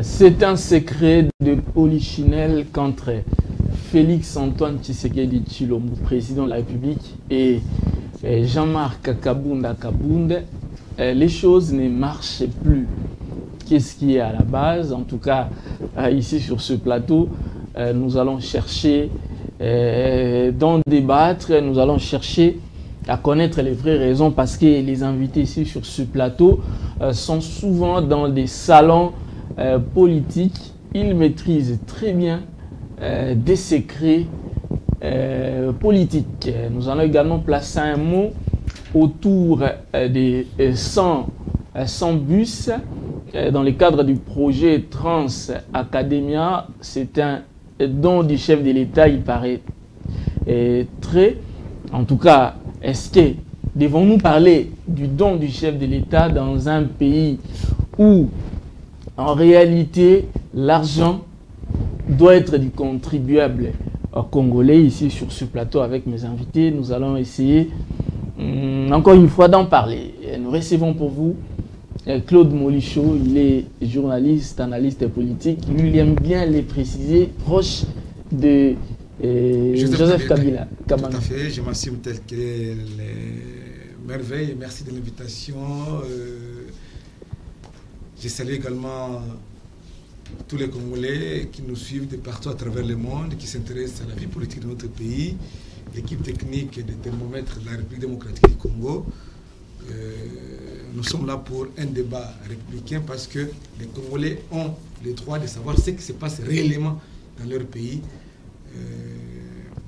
C'est un secret de polichinelle qu'entre Félix Antoine Tshisekedi Tshilombo, président de la République, et Jean-Marc Kabunda Kabunde, les choses ne marchent plus. Qu'est-ce qui est à la base? En tout cas, ici sur ce plateau, nous allons chercher d'en débattre, nous allons chercher à connaître les vraies raisons, parce que les invités ici sur ce plateau sont souvent dans des salons politiques. Ils maîtrisent très bien des secrets politiques. Nous allons également placer un mot autour des 100 bus dans le cadre du projet Trans Academia. C'est un don du chef de l'État, il paraît très. En tout cas, est-ce que devons-nous parler du don du chef de l'État dans un pays où, en réalité, l'argent doit être du contribuable congolais? Ici, sur ce plateau, avec mes invités, nous allons essayer, encore une fois, d'en parler. Nous recevons pour vous Claude Molicho. Il est journaliste, analyste politique. Il aime bien les préciser, proche de Joseph Kabila. Tout à fait, je m'assume tel que les merveilles. Merci de l'invitation. Je salue également tous les Congolais qui nous suivent de partout à travers le monde, qui s'intéressent à la vie politique de notre pays, l'équipe technique des thermomètres de la République démocratique du Congo. Nous sommes là pour un débat républicain parce que les Congolais ont le droit de savoir ce qui se passe réellement dans leur pays.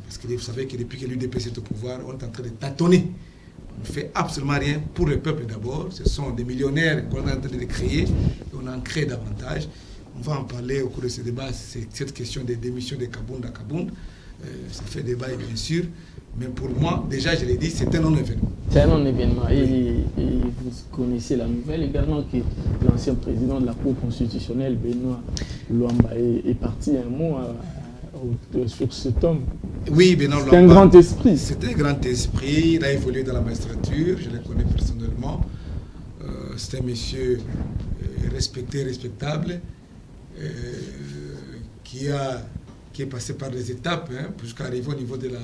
Parce que vous savez que depuis que l'UDP est au pouvoir, on est en train de tâtonner. On ne fait absolument rien pour le peuple d'abord. Ce sont des millionnaires qu'on est en train de créer et on en crée davantage. On va en parler au cours de ce débat. C'est cette question des démissions de Kabunda Kabund. Ça fait débat, bien sûr. Mais pour moi, déjà, je l'ai dit, c'est un non-événement. C'est un non-événement. Et vous connaissez la nouvelle également que l'ancien président de la Cour constitutionnelle, Benoît Luamba, est parti. Un mot sur cet homme. Oui, Benoît Luamba. C'est un grand esprit. C'est un grand esprit. Il a évolué dans la magistrature. Je le connais personnellement. C'est un monsieur respecté, respectable, qui est passé par des étapes jusqu'à arriver au niveau de la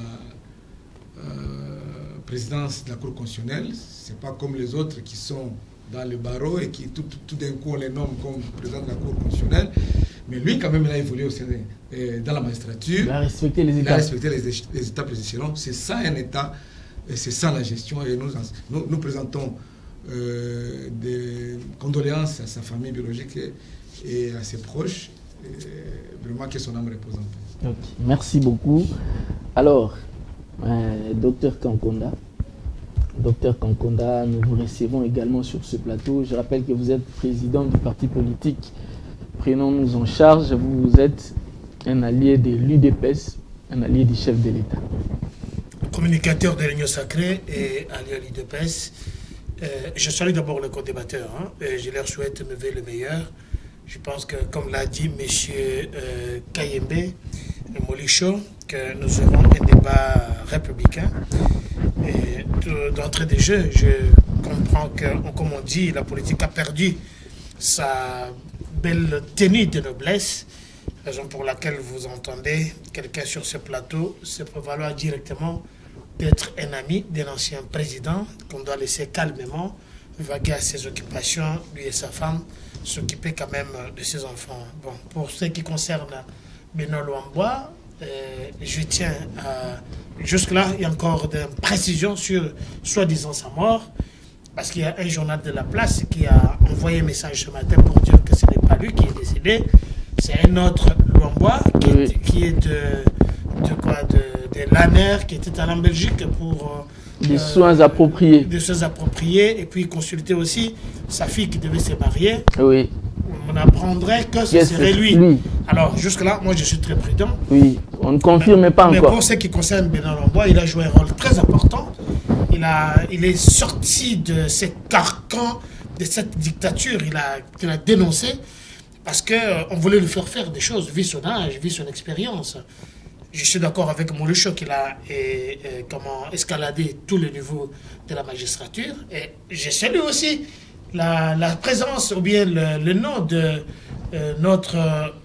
présidence de la Cour constitutionnelle. C'est pas comme les autres qui sont dans le barreau et qui tout d'un coup on les nomme comme président de la Cour constitutionnelle. Mais lui, quand même, il a évolué aussi dans la magistrature. Il a respecté les étapes. Il a respecté les étapes, les échelons. C'est ça un État, et c'est ça la gestion. Et nous présentons des condoléances à sa famille biologique et à ses proches. Vraiment que son âme repose en paix. Okay. Merci beaucoup. Alors, Docteur Kankonda. Docteur Kankonda, nous vous recevons également sur ce plateau. Je rappelle que vous êtes président du parti politique Prenons-nous en charge. Vous êtes un allié de l'UDPS, un allié du chef de l'État. Communicateur de l'Union sacrée et allié à l'UDPS. Je salue d'abord le co-débatteur. Je leur souhaite le meilleur. Je pense que, comme l'a dit M. Kayembe Molicho, que nous aurons un débat républicain. D'entrée de jeu, je comprends que, comme on dit, la politique a perdu sa belle tenue de noblesse, raison pour laquelle vous entendez quelqu'un sur ce plateau se prévaloir directement d'être un ami d'un ancien président qu'on doit laisser calmement vaguer à ses occupations, lui et sa femme, s'occuper quand même de ses enfants. Bon, pour ce qui concerne Benoît Luamba, je tiens à... Jusque-là, il y a encore des précisions sur soi-disant sa mort, parce qu'il y a un journal de la place qui a envoyé un message ce matin pour dire que ce n'est pas lui qui est décédé, c'est un autre Luamba qui est de l'ANER, qui était allé en Belgique pour... des soins appropriés. Des soins appropriés, et puis consulter aussi sa fille qui devait se marier. Oui. On apprendrait que ce serait lui. Alors, jusque-là, moi, je suis très prudent. Oui, on ne confirme pas encore. Mais pour ce qui concerne Benoît Luamba, il a joué un rôle très important. Il est sorti de ce carcan, de cette dictature. Il a dénoncé parce qu'on voulait lui faire des choses, vu son âge, vu son expérience. Je suis d'accord avec Molicho qu'il a escaladé tous les niveaux de la magistrature. Et je salue aussi la présence ou bien le nom de notre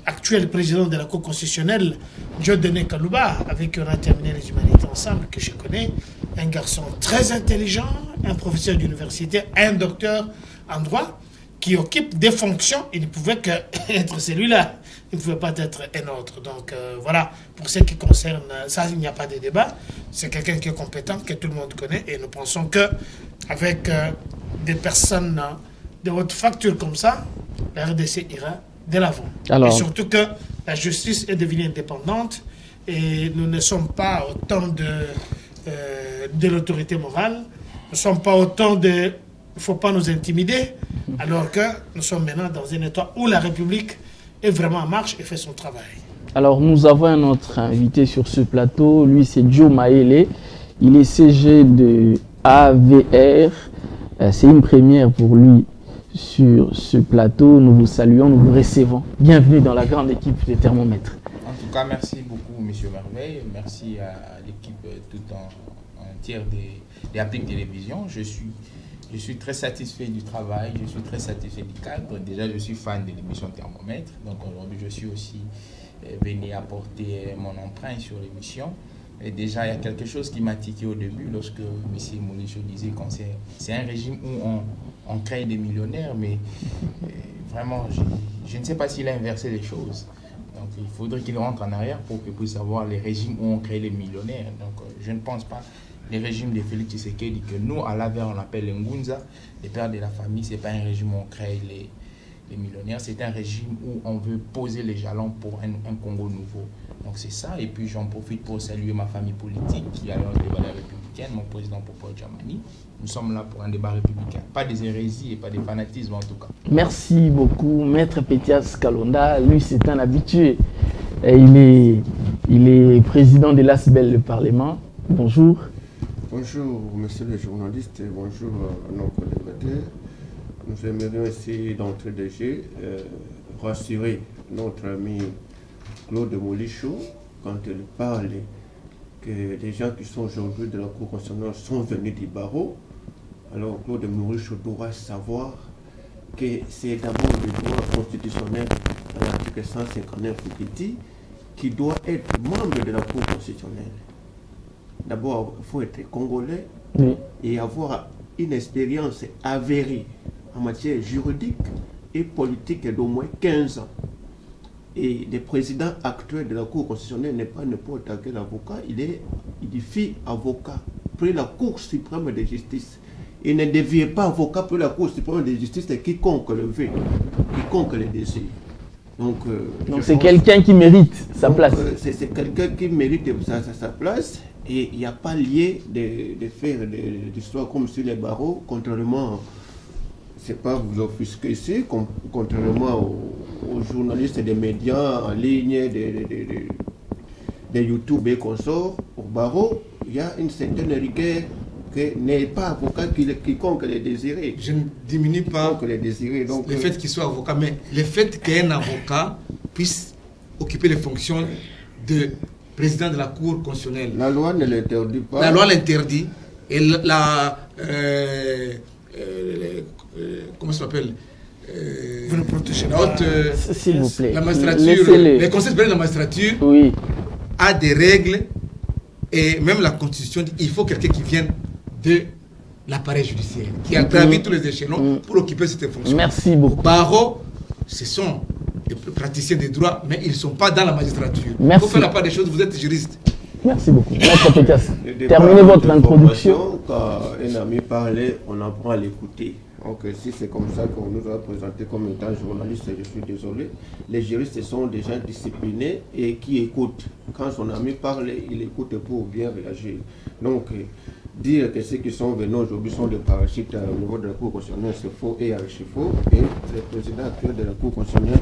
actuel président de la Cour constitutionnelle, Dieudonné Kalouba, avec qui on a terminé les humanités ensemble, que je connais, un garçon très intelligent, un professeur d'université, un docteur en droit, qui occupe des fonctions. Il ne pouvait qu'être celui-là. Il ne pouvait pas être un autre. Donc voilà, pour ce qui concerne ça, il n'y a pas de débat. C'est quelqu'un qui est compétent, que tout le monde connaît, et nous pensons qu'avec des personnes de haute facture comme ça, la RDC ira de l'avant. Et surtout que la justice est devenue indépendante et nous ne sommes pas au temps de l'autorité morale, nous ne sommes pas au temps de... Il ne faut pas nous intimider, alors que nous sommes maintenant dans un état où la République est vraiment en marche et fait son travail. Alors nous avons un autre invité sur ce plateau, lui c'est Joe Maele, il est CG de AVR, c'est une première pour lui sur ce plateau. Nous vous saluons, nous vous recevons. Bienvenue dans la grande équipe des thermomètres. En tout cas, merci beaucoup, M. Merveille. Merci à l'équipe tout entière des Appliques Télévision. Je suis très satisfait du travail, je suis très satisfait du cadre. Déjà, je suis fan de l'émission Thermomètre. Donc aujourd'hui, je suis aussi venu apporter mon empreinte sur l'émission. Et déjà, il y a quelque chose qui m'a tiqué au début lorsque M. Molicho disait que c'est un régime où on crée des millionnaires, mais vraiment, je ne sais pas s'il a inversé les choses. Donc, il faudrait qu'il rentre en arrière pour qu'il puisse avoir les régimes où on crée les millionnaires. Donc, je ne pense pas les régimes de Félix Tshisekedi, que nous, à l'AVER, on appelle les Ngunza, les pères de la famille, ce n'est pas un régime où on crée les millionnaires, c'est un régime où on veut poser les jalons pour un Congo nouveau. Donc c'est ça, et puis j'en profite pour saluer ma famille politique qui est dans le débat républicain, mon président Popo Djamani. Nous sommes là pour un débat républicain, pas des hérésies et pas des fanatismes en tout cas. Merci beaucoup, Maître Pétias Kalonda. Lui, c'est un habitué. Il est président de l'ASBEL, le Parlement. Bonjour. Bonjour, monsieur le journaliste, et bonjour à nos collègues. Nous aimerions essayer d'entrer de jeu, rassurer notre ami Claude Molicho quand il parle que les gens qui sont aujourd'hui de la Cour constitutionnelle sont venus du barreau. Alors Claude Molicho doit savoir que c'est d'abord le droit constitutionnel à l'article 159 qui dit qu'il doit être membre de la Cour constitutionnelle. D'abord, il faut être congolais et avoir une expérience avérée en matière juridique et politique d'au moins 15 ans. Et le président actuel de la Cour constitutionnelle n'est pas n'importe quel avocat, il est fait avocat pour la Cour suprême de justice. Il ne devient pas avocat pour la Cour suprême de justice de quiconque le veut, quiconque le désire. Donc c'est quelqu'un qui mérite sa place. C'est quelqu'un qui mérite sa place. Et il n'y a pas lieu de faire des histoires comme sur les barreaux, contrairement, c'est pas vous offusquer ici, contrairement aux journalistes des médias en ligne, des YouTube et consorts, au barreau, il y a une certaine rigueur que n'est pas avocat quiconque les désirer. Je ne diminue pas donc, le fait qu'il soit avocat, mais le fait qu'un avocat puisse occuper les fonctions de président de la Cour constitutionnelle. La loi ne l'interdit pas. La loi l'interdit. Et comment ça s'appelle vous le protégez pas. S'il vous plaît. La magistrature, les conseils supérieurs de la magistrature a des règles et même la Constitution dit qu'il faut quelqu'un qui vienne de l'appareil judiciaire, qui a gravi tous les échelons pour occuper cette fonction. Merci beaucoup. Au barreau, ce sont des praticiens des droits, mais ils ne sont pas dans la magistrature. Il faut faire la part des choses, vous êtes juriste. Merci beaucoup. Maître Pétias, terminez votre introduction. Quand un ami parlait, on apprend à l'écouter. Donc si c'est comme ça qu'on nous a présenté comme étant journaliste, je suis désolé. Les juristes sont des gens disciplinés et qui écoutent. Quand son ami parle, il écoute pour bien réagir. Donc dire que ceux qui sont venus aujourd'hui sont des parasites au niveau de la Cour constitutionnelle, c'est faux et archi faux. Et le président actuel de la Cour constitutionnelle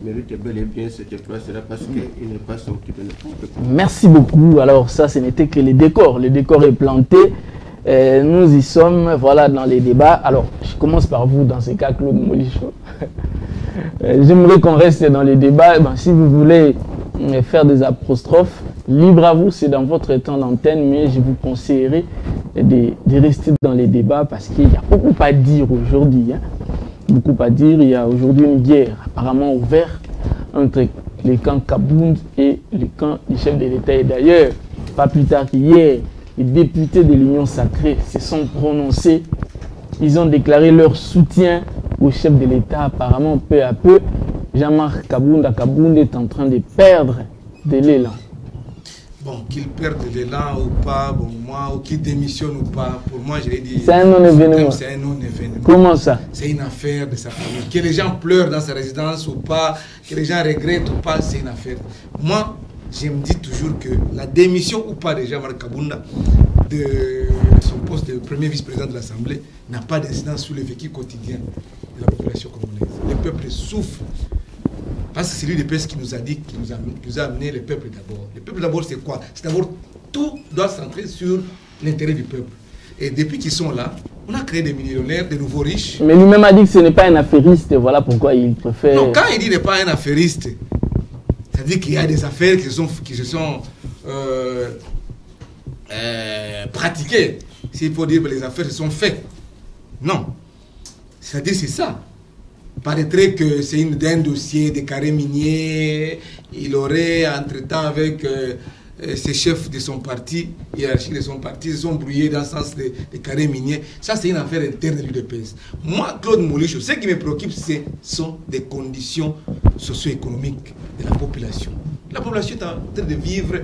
mérite bel et bien cette place-là parce qu'il n'est pas sorti de n'importe quoi. Merci beaucoup. Alors ça, ce n'était que les décors. Le décor est planté. Nous y sommes, voilà, dans les débats. Alors, je commence par vous, dans ce cas, Claude Molicho. J'aimerais qu'on reste dans les débats. Ben, si vous voulez faire des apostrophes, libre à vous, c'est dans votre temps d'antenne, mais je vous conseillerais de rester dans les débats parce qu'il y a beaucoup à dire aujourd'hui. Hein. beaucoup à dire. Il y a aujourd'hui une guerre apparemment ouverte entre les camps Kabound et le camp du chef de l'État. Et d'ailleurs, pas plus tard qu'hier, les députés de l'Union sacrée se sont prononcés. Ils ont déclaré leur soutien au chef de l'État. Apparemment, peu à peu, Jean-Marc Kabound est en train de perdre de l'élan. Bon, qu'il perde de l'élan ou pas, bon, moi, ou qu'il démissionne ou pas, pour moi, je l'ai dit. C'est un non-événement. C'est un non-événement. Comment ça? C'est une affaire de sa famille. Que les gens pleurent dans sa résidence ou pas, que les gens regrettent ou pas, c'est une affaire. Moi, je me dis toujours que la démission ou pas de Jean-Marc Kabound de son poste de premier vice-président de l'Assemblée n'a pas d'incidence sur le vécu quotidien de la population congolaise. Le peuple souffre. Parce que c'est l'UDPS qui nous a dit, qui nous a amené le peuple d'abord. Le peuple d'abord, c'est quoi? C'est d'abord, tout doit se centrer sur l'intérêt du peuple. Et depuis qu'ils sont là, on a créé des millionnaires, des nouveaux riches. Mais lui-même a dit que ce n'est pas un affairiste, voilà pourquoi il préfère... Non, quand il dit qu'il n'est pas un affairiste, ça veut dire qu'il y a des affaires qui se sont pratiquées. S'il faut dire que les affaires se sont faites. Non. C'est-à-dire c'est ça. Paraîtrait que c'est un dossier de carré minier. Il aurait, entre-temps, avec ses chefs de son parti, hiérarchie de son parti, se sont brouillés dans le sens des carrés miniers. Ça, c'est une affaire interne de l'UDPS. Moi, Claude Moulichou, ce qui me préoccupe, ce sont des conditions socio-économiques de la population. La population est en train de vivre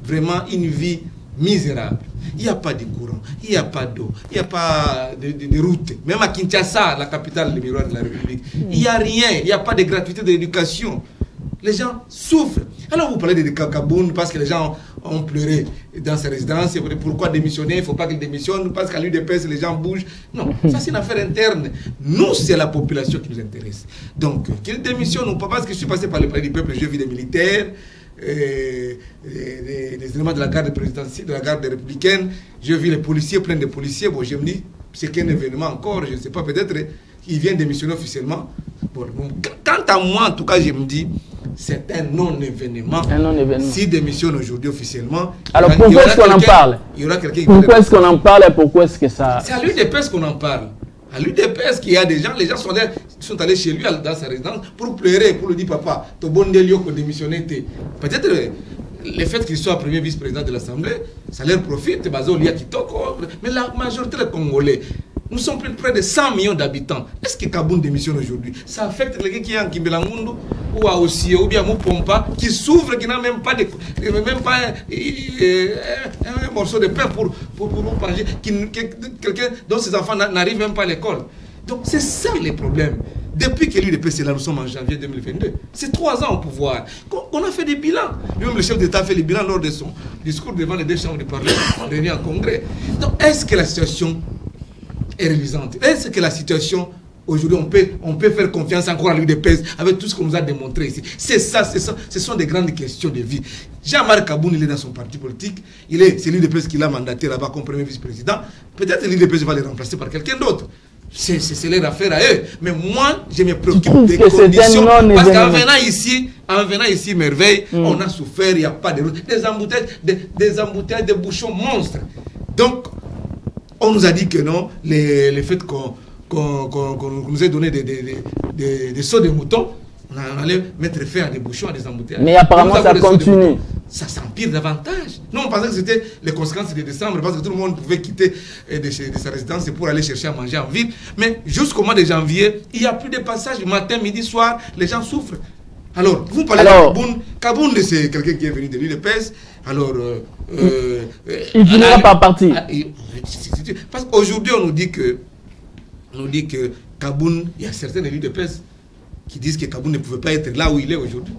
vraiment une vie misérable. Il n'y a pas de courant, il n'y a pas d'eau, il n'y a pas de route. Même à Kinshasa, la capitale du miroir de la République, il n'y a rien, il n'y a pas de gratuité de l'éducation. Les gens souffrent. Alors vous parlez de Kabound parce que les gens ont pleuré dans ces résidences. Pourquoi démissionner? Il ne faut pas qu'ils démissionnent parce qu'à l'UDPS, les gens bougent. Non, ça c'est une affaire interne. Nous, c'est la population qui nous intéresse. Donc, qu'ils démissionnent ou pas, parce que je suis passé par le palais du peuple, j'ai vu des militaires, des éléments de la garde présidentielle, de la garde républicaine. J'ai vu les policiers, plein de policiers. Bon, je me dis, c'est qu'un événement encore, je ne sais pas, peut-être qu'ils viennent démissionner officiellement. Bon, quant à moi, en tout cas, je me dis, c'est un non-événement. Un non-événement. S'il démissionne aujourd'hui officiellement... Alors pourquoi est-ce qu'on en parle? Il y aura quelqu'un qui... Pourquoi est-ce qu'on en parle et pourquoi est-ce que ça... C'est à l'UDPS qu'on en parle. À l'UDPS qu'il y a des gens, les gens sont allés chez lui dans sa résidence pour pleurer, pour lui dire, papa, ton bon délio qu'on démissionné. Peut-être le fait qu'il soit premier vice-président de l'Assemblée, ça leur profite, mais la majorité des Congolais, nous sommes plus près de 100 millions d'habitants. Est-ce que Kabound démissionne aujourd'hui? Ça affecte les gens qui sont en Kimbelangundu ou à Ossie ou bien à Mupompa, qui souffrent, qui n'ont même pas, un morceau de pain pour manger, quelqu'un dont ses enfants n'arrivent même pas à l'école. Donc c'est ça les problèmes. Depuis que l'UDPS est là, nous sommes en janvier 2022. C'est 3 ans au pouvoir. On a fait des bilans. Lui-même, le chef d'État a fait les bilans lors de son discours devant les 2 chambres du Parlement réunies en congrès. Donc est-ce que la situation est réalisante? Est-ce que la situation, aujourd'hui, on peut faire confiance encore à l'UDPS avec tout ce qu'on nous a démontré ici? C'est ça, ce sont des grandes questions de vie. Jean-Marc Kabound, il est dans son parti politique, c'est l'UDPS qui l'a mandaté là-bas comme premier vice-président. Peut-être l'UDPS va le remplacer par quelqu'un d'autre. C'est leur affaire à eux. Mais moi, je me préoccupe des conditions. Parce qu'en venant ici, Merveille, on a souffert, il n'y a pas de route. Des embouteillages, des bouchons monstres. Donc, on nous a dit que non, le fait qu'on nous ait donné des sauts de moutons, on allait mettre fin à des bouchons, à des embouteillages. Mais apparemment, ça continue. Ça s'empire davantage. Nous, on pensait que c'était les conséquences de décembre, parce que tout le monde pouvait quitter de sa résidence pour aller chercher à manger en ville. Mais jusqu'au mois de janvier, il n'y a plus de passage. Matin, midi, soir, les gens souffrent. Alors, vous parlez de Kabound. Kabound, c'est quelqu'un qui est venu de l'UDPS. Alors, il finira par partir. Parce qu'aujourd'hui, on nous dit que Kabound, il y a certains de l'UDPS qui disent que Kabound ne pouvait pas être là où il est aujourd'hui.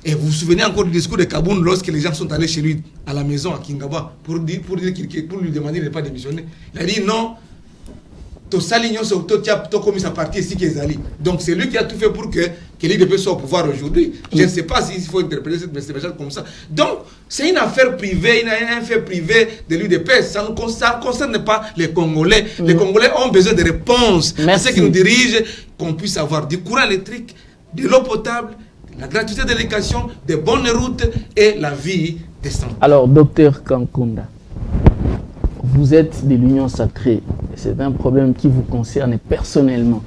Et vous vous souvenez encore du discours de Kabound lorsque les gens sont allés chez lui à la maison à Kingaba pour lui demander de ne pas démissionner. Il a dit non, donc c'est lui qui a tout fait pour que l'UDPS soit au pouvoir aujourd'hui. Je ne sais pas s'il faut interpréter cette message comme ça. Donc c'est une affaire privée, un fait privé de l'UDPS. Ça ne concerne pas les Congolais. Les Congolais ont besoin de réponses à ceux qui nous dirigent, qu'on puisse avoir du courant électrique, de l'eau potable, la gratuité de l'éducation, de bonnes routes et la vie décente. Alors, docteur Kankunda, vous êtes de l'Union sacrée. C'est un problème qui vous concerne personnellement.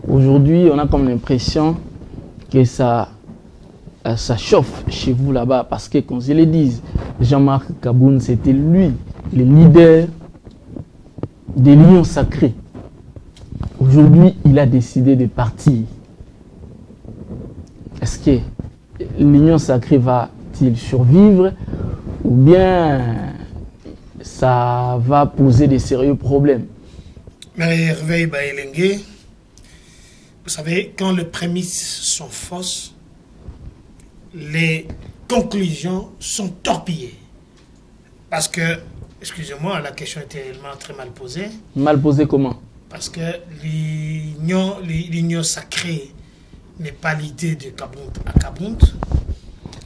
Aujourd'hui, on a comme l'impression que ça chauffe chez vous là-bas. Parce que, comme je le dis, Jean-Marc Kabound, c'était lui, le leader des Lions Sacrés. Aujourd'hui, il a décidé de partir. Est-ce que l'Union Sacrée va-t-il survivre ou bien ça va poser des sérieux problèmes? Mais Hervé Baelengue, vous savez, quand les prémices sont fausses, les conclusions sont torpillées. Parce que, excusez-moi, la question était tellement très mal posée. Mal posée comment? Parce que l'Union Sacrée n'est pas l'idée de Kabound à Kabound.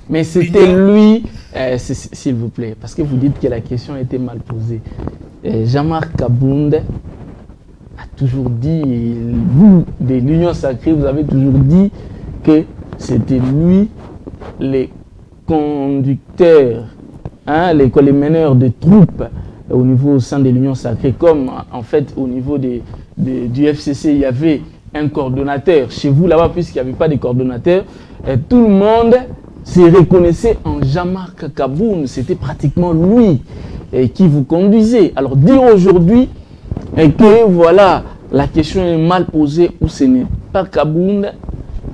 Mais c'était lui, s'il vous plaît, parce que vous dites que la question était mal posée. Jean-Marc Kabound a toujours dit, vous, de l'Union Sacrée, vous avez toujours dit que c'était lui, les conducteurs, hein, les meneurs de troupes au niveau au sein de l'Union Sacrée, comme en fait au niveau du FCC, il y avait un coordonnateur. Chez vous là-bas, puisqu'il n'y avait pas de coordonnateur, tout le monde se reconnaissait en Jean-Marc Kabound. C'était pratiquement lui qui vous conduisait. Alors dire aujourd'hui que voilà, la question est mal posée ou ce n'est pas Kabound,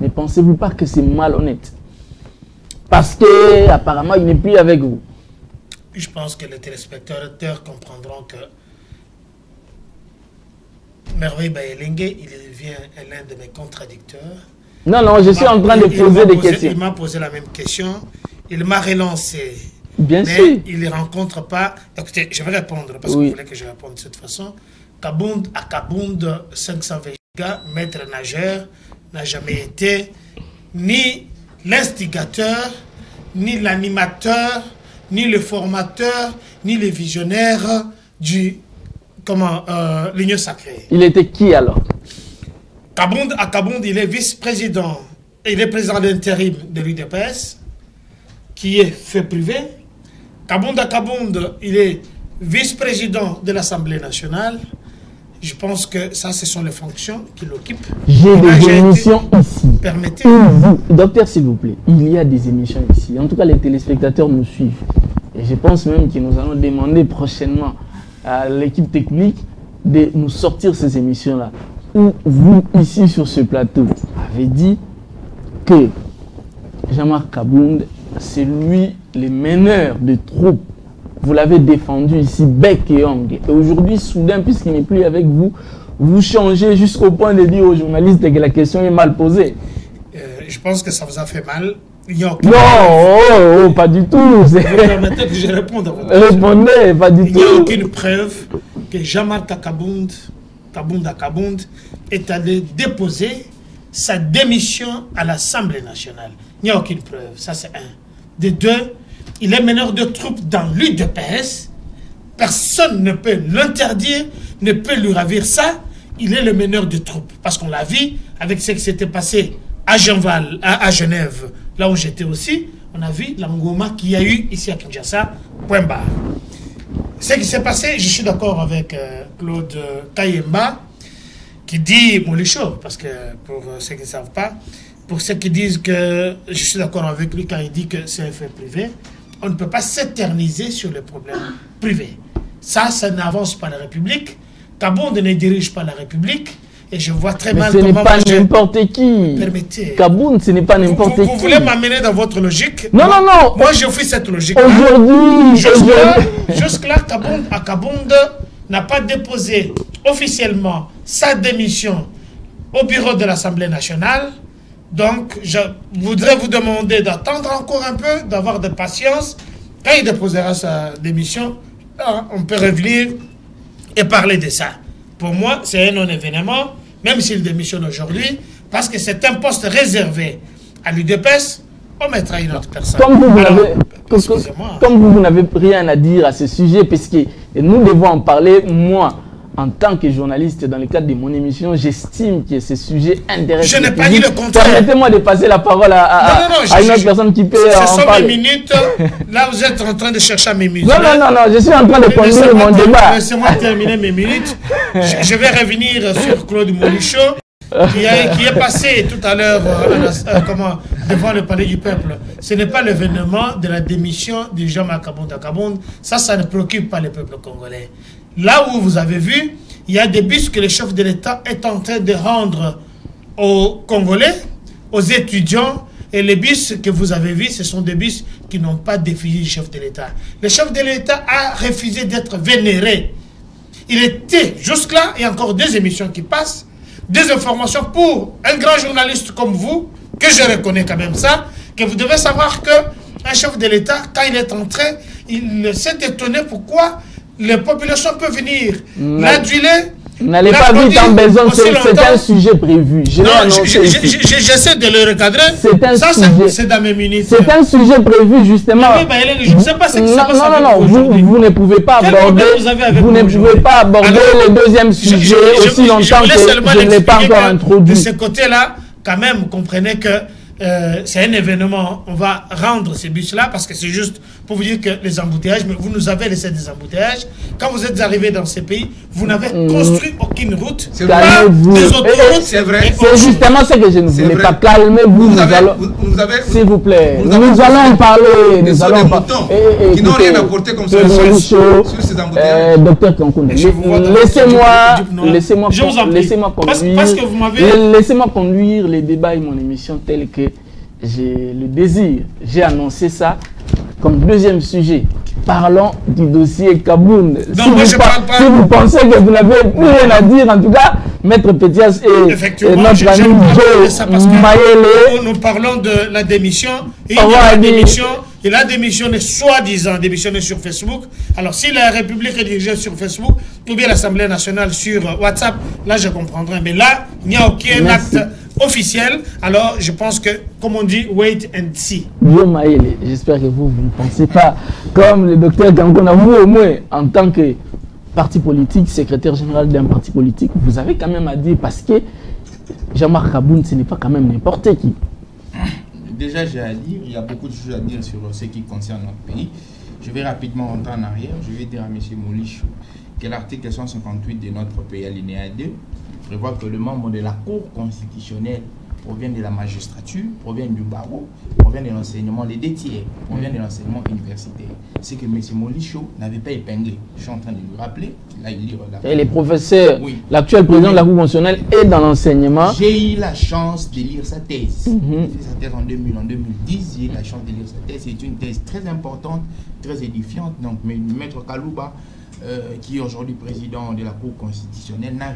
ne pensez-vous pas que c'est malhonnête? Parce que apparemment il n'est plus avec vous. Je pense que les téléspectateurs comprendront que Merveille Baelengue, il devient l'un de mes contradicteurs. Non, non, je suis en train de poser des questions. Il m'a posé la même question. Il m'a relancé. Bien mais sûr. Il ne rencontre pas. Écoutez, je vais répondre parce que vous voulez que je réponde de cette façon. Kabound à Kabound, 520 gars, maître nageur, n'a jamais été ni l'instigateur, ni l'animateur, ni le formateur, ni le visionnaire du l'Union Sacrée. Il était qui alors? Kabound à Kabound, il est vice-président. Il est président d'intérim de l'UDPS, qui est fait privé. Kabound à Kabound, il est vice-président de l'Assemblée nationale. Je pense que ça, ce sont les fonctions qu'il occupe. J'ai des émissions ici. Permettez. Docteur, s'il vous plaît, il y a des émissions ici. En tout cas, les téléspectateurs nous suivent. Et je pense même que nous allons demander prochainement à l'équipe technique de nous sortir ces émissions-là. Où vous, ici sur ce plateau, avez dit que Jean-Marc Kabound, c'est lui le meneur de troupes. Vous l'avez défendu ici, bec et ongle. Et aujourd'hui, soudain, puisqu'il n'est plus avec vous, vous changez jusqu'au point de dire aux journalistes que la question est mal posée. Je pense que ça vous a fait mal. Non, pas du tout. Vous permettez que je réponde à votre question. Répondez, pas du tout. Il n'y a aucune preuve que Jean-Marc Kabound à Kabound est allé déposer sa démission à l'Assemblée nationale. Il n'y a aucune preuve. Ça, c'est un. De deux, il est meneur de troupes dans l'UDPS. Personne ne peut l'interdire, ne peut lui ravir ça. Il est le meneur de troupes. Parce qu'on l'a vu avec ce qui s'était passé à Genève, là où j'étais aussi. On a vu l'engouement qu'il y a eu ici à Kinshasa. Point barre. Ce qui s'est passé, je suis d'accord avec Claude Kayemba, qui dit Molicho, parce que pour ceux qui ne savent pas, pour ceux qui disent que je suis d'accord avec lui quand il dit que c'est un fait privé, on ne peut pas s'éterniser sur les problèmes privés. Ça n'avance pas la République. Kabound ne dirige pas la République. Et je vois très mal comment... ce n'est pas n'importe qui. Permettez. Kabound, ce n'est pas n'importe qui. Vous voulez m'amener dans votre logique? Non, non, non. Moi, je fais cette logique. Aujourd'hui, jusque-là, Kabound n'a pas déposé officiellement sa démission au bureau de l'Assemblée nationale. Donc, je voudrais vous demander d'attendre encore un peu, d'avoir de patience. Quand il déposera sa démission, on peut revenir et parler de ça. Pour moi, c'est un non-événement, même s'il démissionne aujourd'hui, parce que c'est un poste réservé à l'UDPS, on mettra une autre personne. Comme vous n'avez rien à dire à ce sujet, puisque nous devons en parler, moi, en tant que journaliste, dans le cadre de mon émission, j'estime que ce sujet intéresse. Je n'ai pas dit le contraire. Permettez-moi de passer la parole à une autre personne qui peut en parler. Ce sont mes minutes. Là, vous êtes en train de chercher mes minutes. Non, non, non, non, je suis en train de conduire mon débat. Laissez-moi terminer mes minutes. Je vais revenir sur Claude Molicho. qui est passé tout à l'heure devant le palais du peuple, ce n'est pas l'événement de la démission de Jean-Marc Kabound. Ça ne préoccupe pas le peuple congolais. Là où vous avez vu, il y a des bus que le chef de l'État est en train de rendre aux Congolais, aux étudiants, et les bus que vous avez vus, ce sont des bus qui n'ont pas défié le chef de l'État. Le chef de l'État a refusé d'être vénéré. Il était jusque-là, il y a encore 2 émissions qui passent, des informations pour un grand journaliste comme vous, que je reconnais quand même ça, que vous devez savoir qu'un chef de l'État, quand il est entré, il s'est étonné pourquoi les populations peuvent venir l'aduler. N'allez pas vite en besoin, c'est un sujet prévu. J'essaie de le recadrer. C'est dans mes minutes. C'est un sujet prévu justement. Je ne sais pas ce qui se passe. Non, vous ne pouvez pas aborder. Vous ne pouvez pas aborder le deuxième sujet aussi longtemps que je ne l'ai pas encore introduit. De ce côté-là, quand même, comprenez que c'est un événement. On va rendre ces bus-là parce que c'est juste pour vous dire que les embouteillages, mais vous nous avez laissé des embouteillages. Quand vous êtes arrivés dans ces pays, vous n'avez construit aucune route. Calmez-vous. C'est vrai. C'est justement ce que je ne voulais pas. Calmez-vous. S'il vous plaît. Nous allons parler. Nous allons parler. Qui n'ont rien apporté comme solution sur ces embouteillages. Docteur Kankoun, laissez-moi conduire les débats et mon émission telle que j'ai le désir. J'ai annoncé ça comme deuxième sujet. Parlons du dossier Kabound. Si vous pensez que vous n'avez plus rien à dire, en tout cas, Maître Petias et notre ami Joe Mayele. Nous parlons de la démission. Et la démission est soi-disant démissionnée sur Facebook. Alors, si la République est dirigée sur Facebook, ou bien l'Assemblée nationale sur WhatsApp, là, je comprendrai. Mais là, il n'y a aucun acte officiel. Alors, je pense que, comme on dit, wait and see. Joe Mayele, j'espère que vous ne pensez pas comme le docteur Gangona. Vous, au moins, en tant que parti politique, secrétaire général d'un parti politique, vous avez quand même à dire, parce que Jean-Marc Kabound, ce n'est pas quand même n'importe qui. Déjà, j'ai à dire, il y a beaucoup de choses à dire sur ce qui concerne notre pays. Je vais rapidement rentrer en arrière. Je vais dire à M. Molichou que l'article 158 de notre pays, alinéa 2, prévoit que le membre de la Cour constitutionnelle provient de la magistrature, provient du barreau, provient de l'enseignement, les 2 tiers proviennent de l'enseignement universitaire. C'est que M. Molichou n'avait pas épinglé. Je suis en train de lui rappeler. Là, il lit et les professeurs, l'actuel président de la Cour constitutionnelle est dans l'enseignement. J'ai eu la chance de lire sa thèse. Il a fait sa thèse en 2010. J'ai eu la chance de lire sa thèse. C'est une thèse très importante, très édifiante. Donc, Maître Kalouba, qui est aujourd'hui président de la Cour constitutionnelle, n'a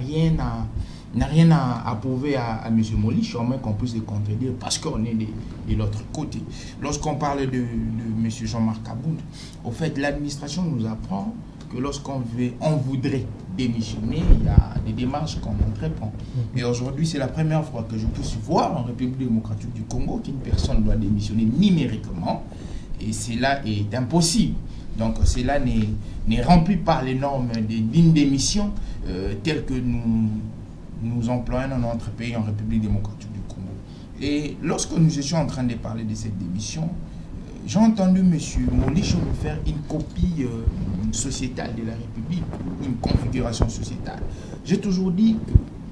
rien à prouver à M. Molichou, au moins qu'on puisse le contredire, parce qu'on est de l'autre côté. Lorsqu'on parle de M. Jean-Marc Kabound, au fait, l'administration nous apprend que lorsqu'on voudrait démissionner, il y a des démarches qu'on entreprend. Et aujourd'hui, c'est la première fois que je puisse voir en République démocratique du Congo qu'une personne doit démissionner numériquement, et cela est impossible. Donc cela n'est rempli par les normes d'une démission telles que nous employons dans notre pays en République démocratique du Congo. Et lorsque nous étions en train de parler de cette démission, j'ai entendu M. Molichou nous faire une copie sociétale de la République, une configuration sociétale. J'ai toujours dit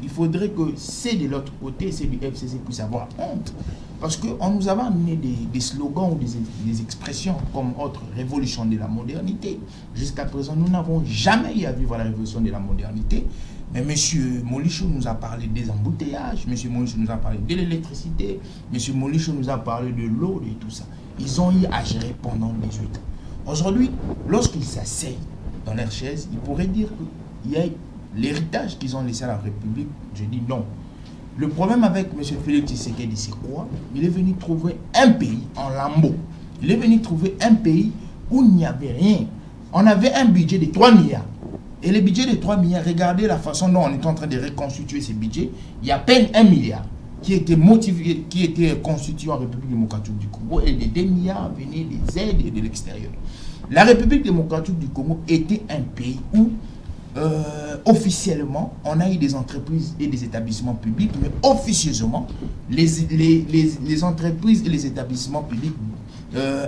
qu'il faudrait que c'est de l'autre côté, c'est du FCC puisse avoir honte. Parce qu'on nous avait amené des slogans ou des expressions comme autre révolution de la modernité. Jusqu'à présent, nous n'avons jamais eu à vivre la révolution de la modernité. Mais M. Molichou nous a parlé des embouteillages, M. Molichou nous a parlé de l'électricité, M. Molichou nous a parlé de l'eau et tout ça. Ils ont eu à gérer pendant 18 ans. Aujourd'hui, lorsqu'ils s'asseyent dans leur chaise, ils pourraient dire qu'il y a l'héritage qu'ils ont laissé à la République. Je dis non. Le problème avec M. Félix Tshisekedi, c'est quoi? Il est venu trouver un pays en lambeaux. Il est venu trouver un pays où il n'y avait rien. On avait un budget de 3 milliards. Et le budget de 3 milliards, regardez la façon dont on est en train de reconstituer ce budget. Il y a à peine 1 milliard qui était motivé, qui était constitué en République démocratique du Congo. Et les 2 milliards venaient des aides de l'extérieur. La République démocratique du Congo était un pays où officiellement, on a eu des entreprises et des établissements publics, mais officieusement, les entreprises et les établissements publics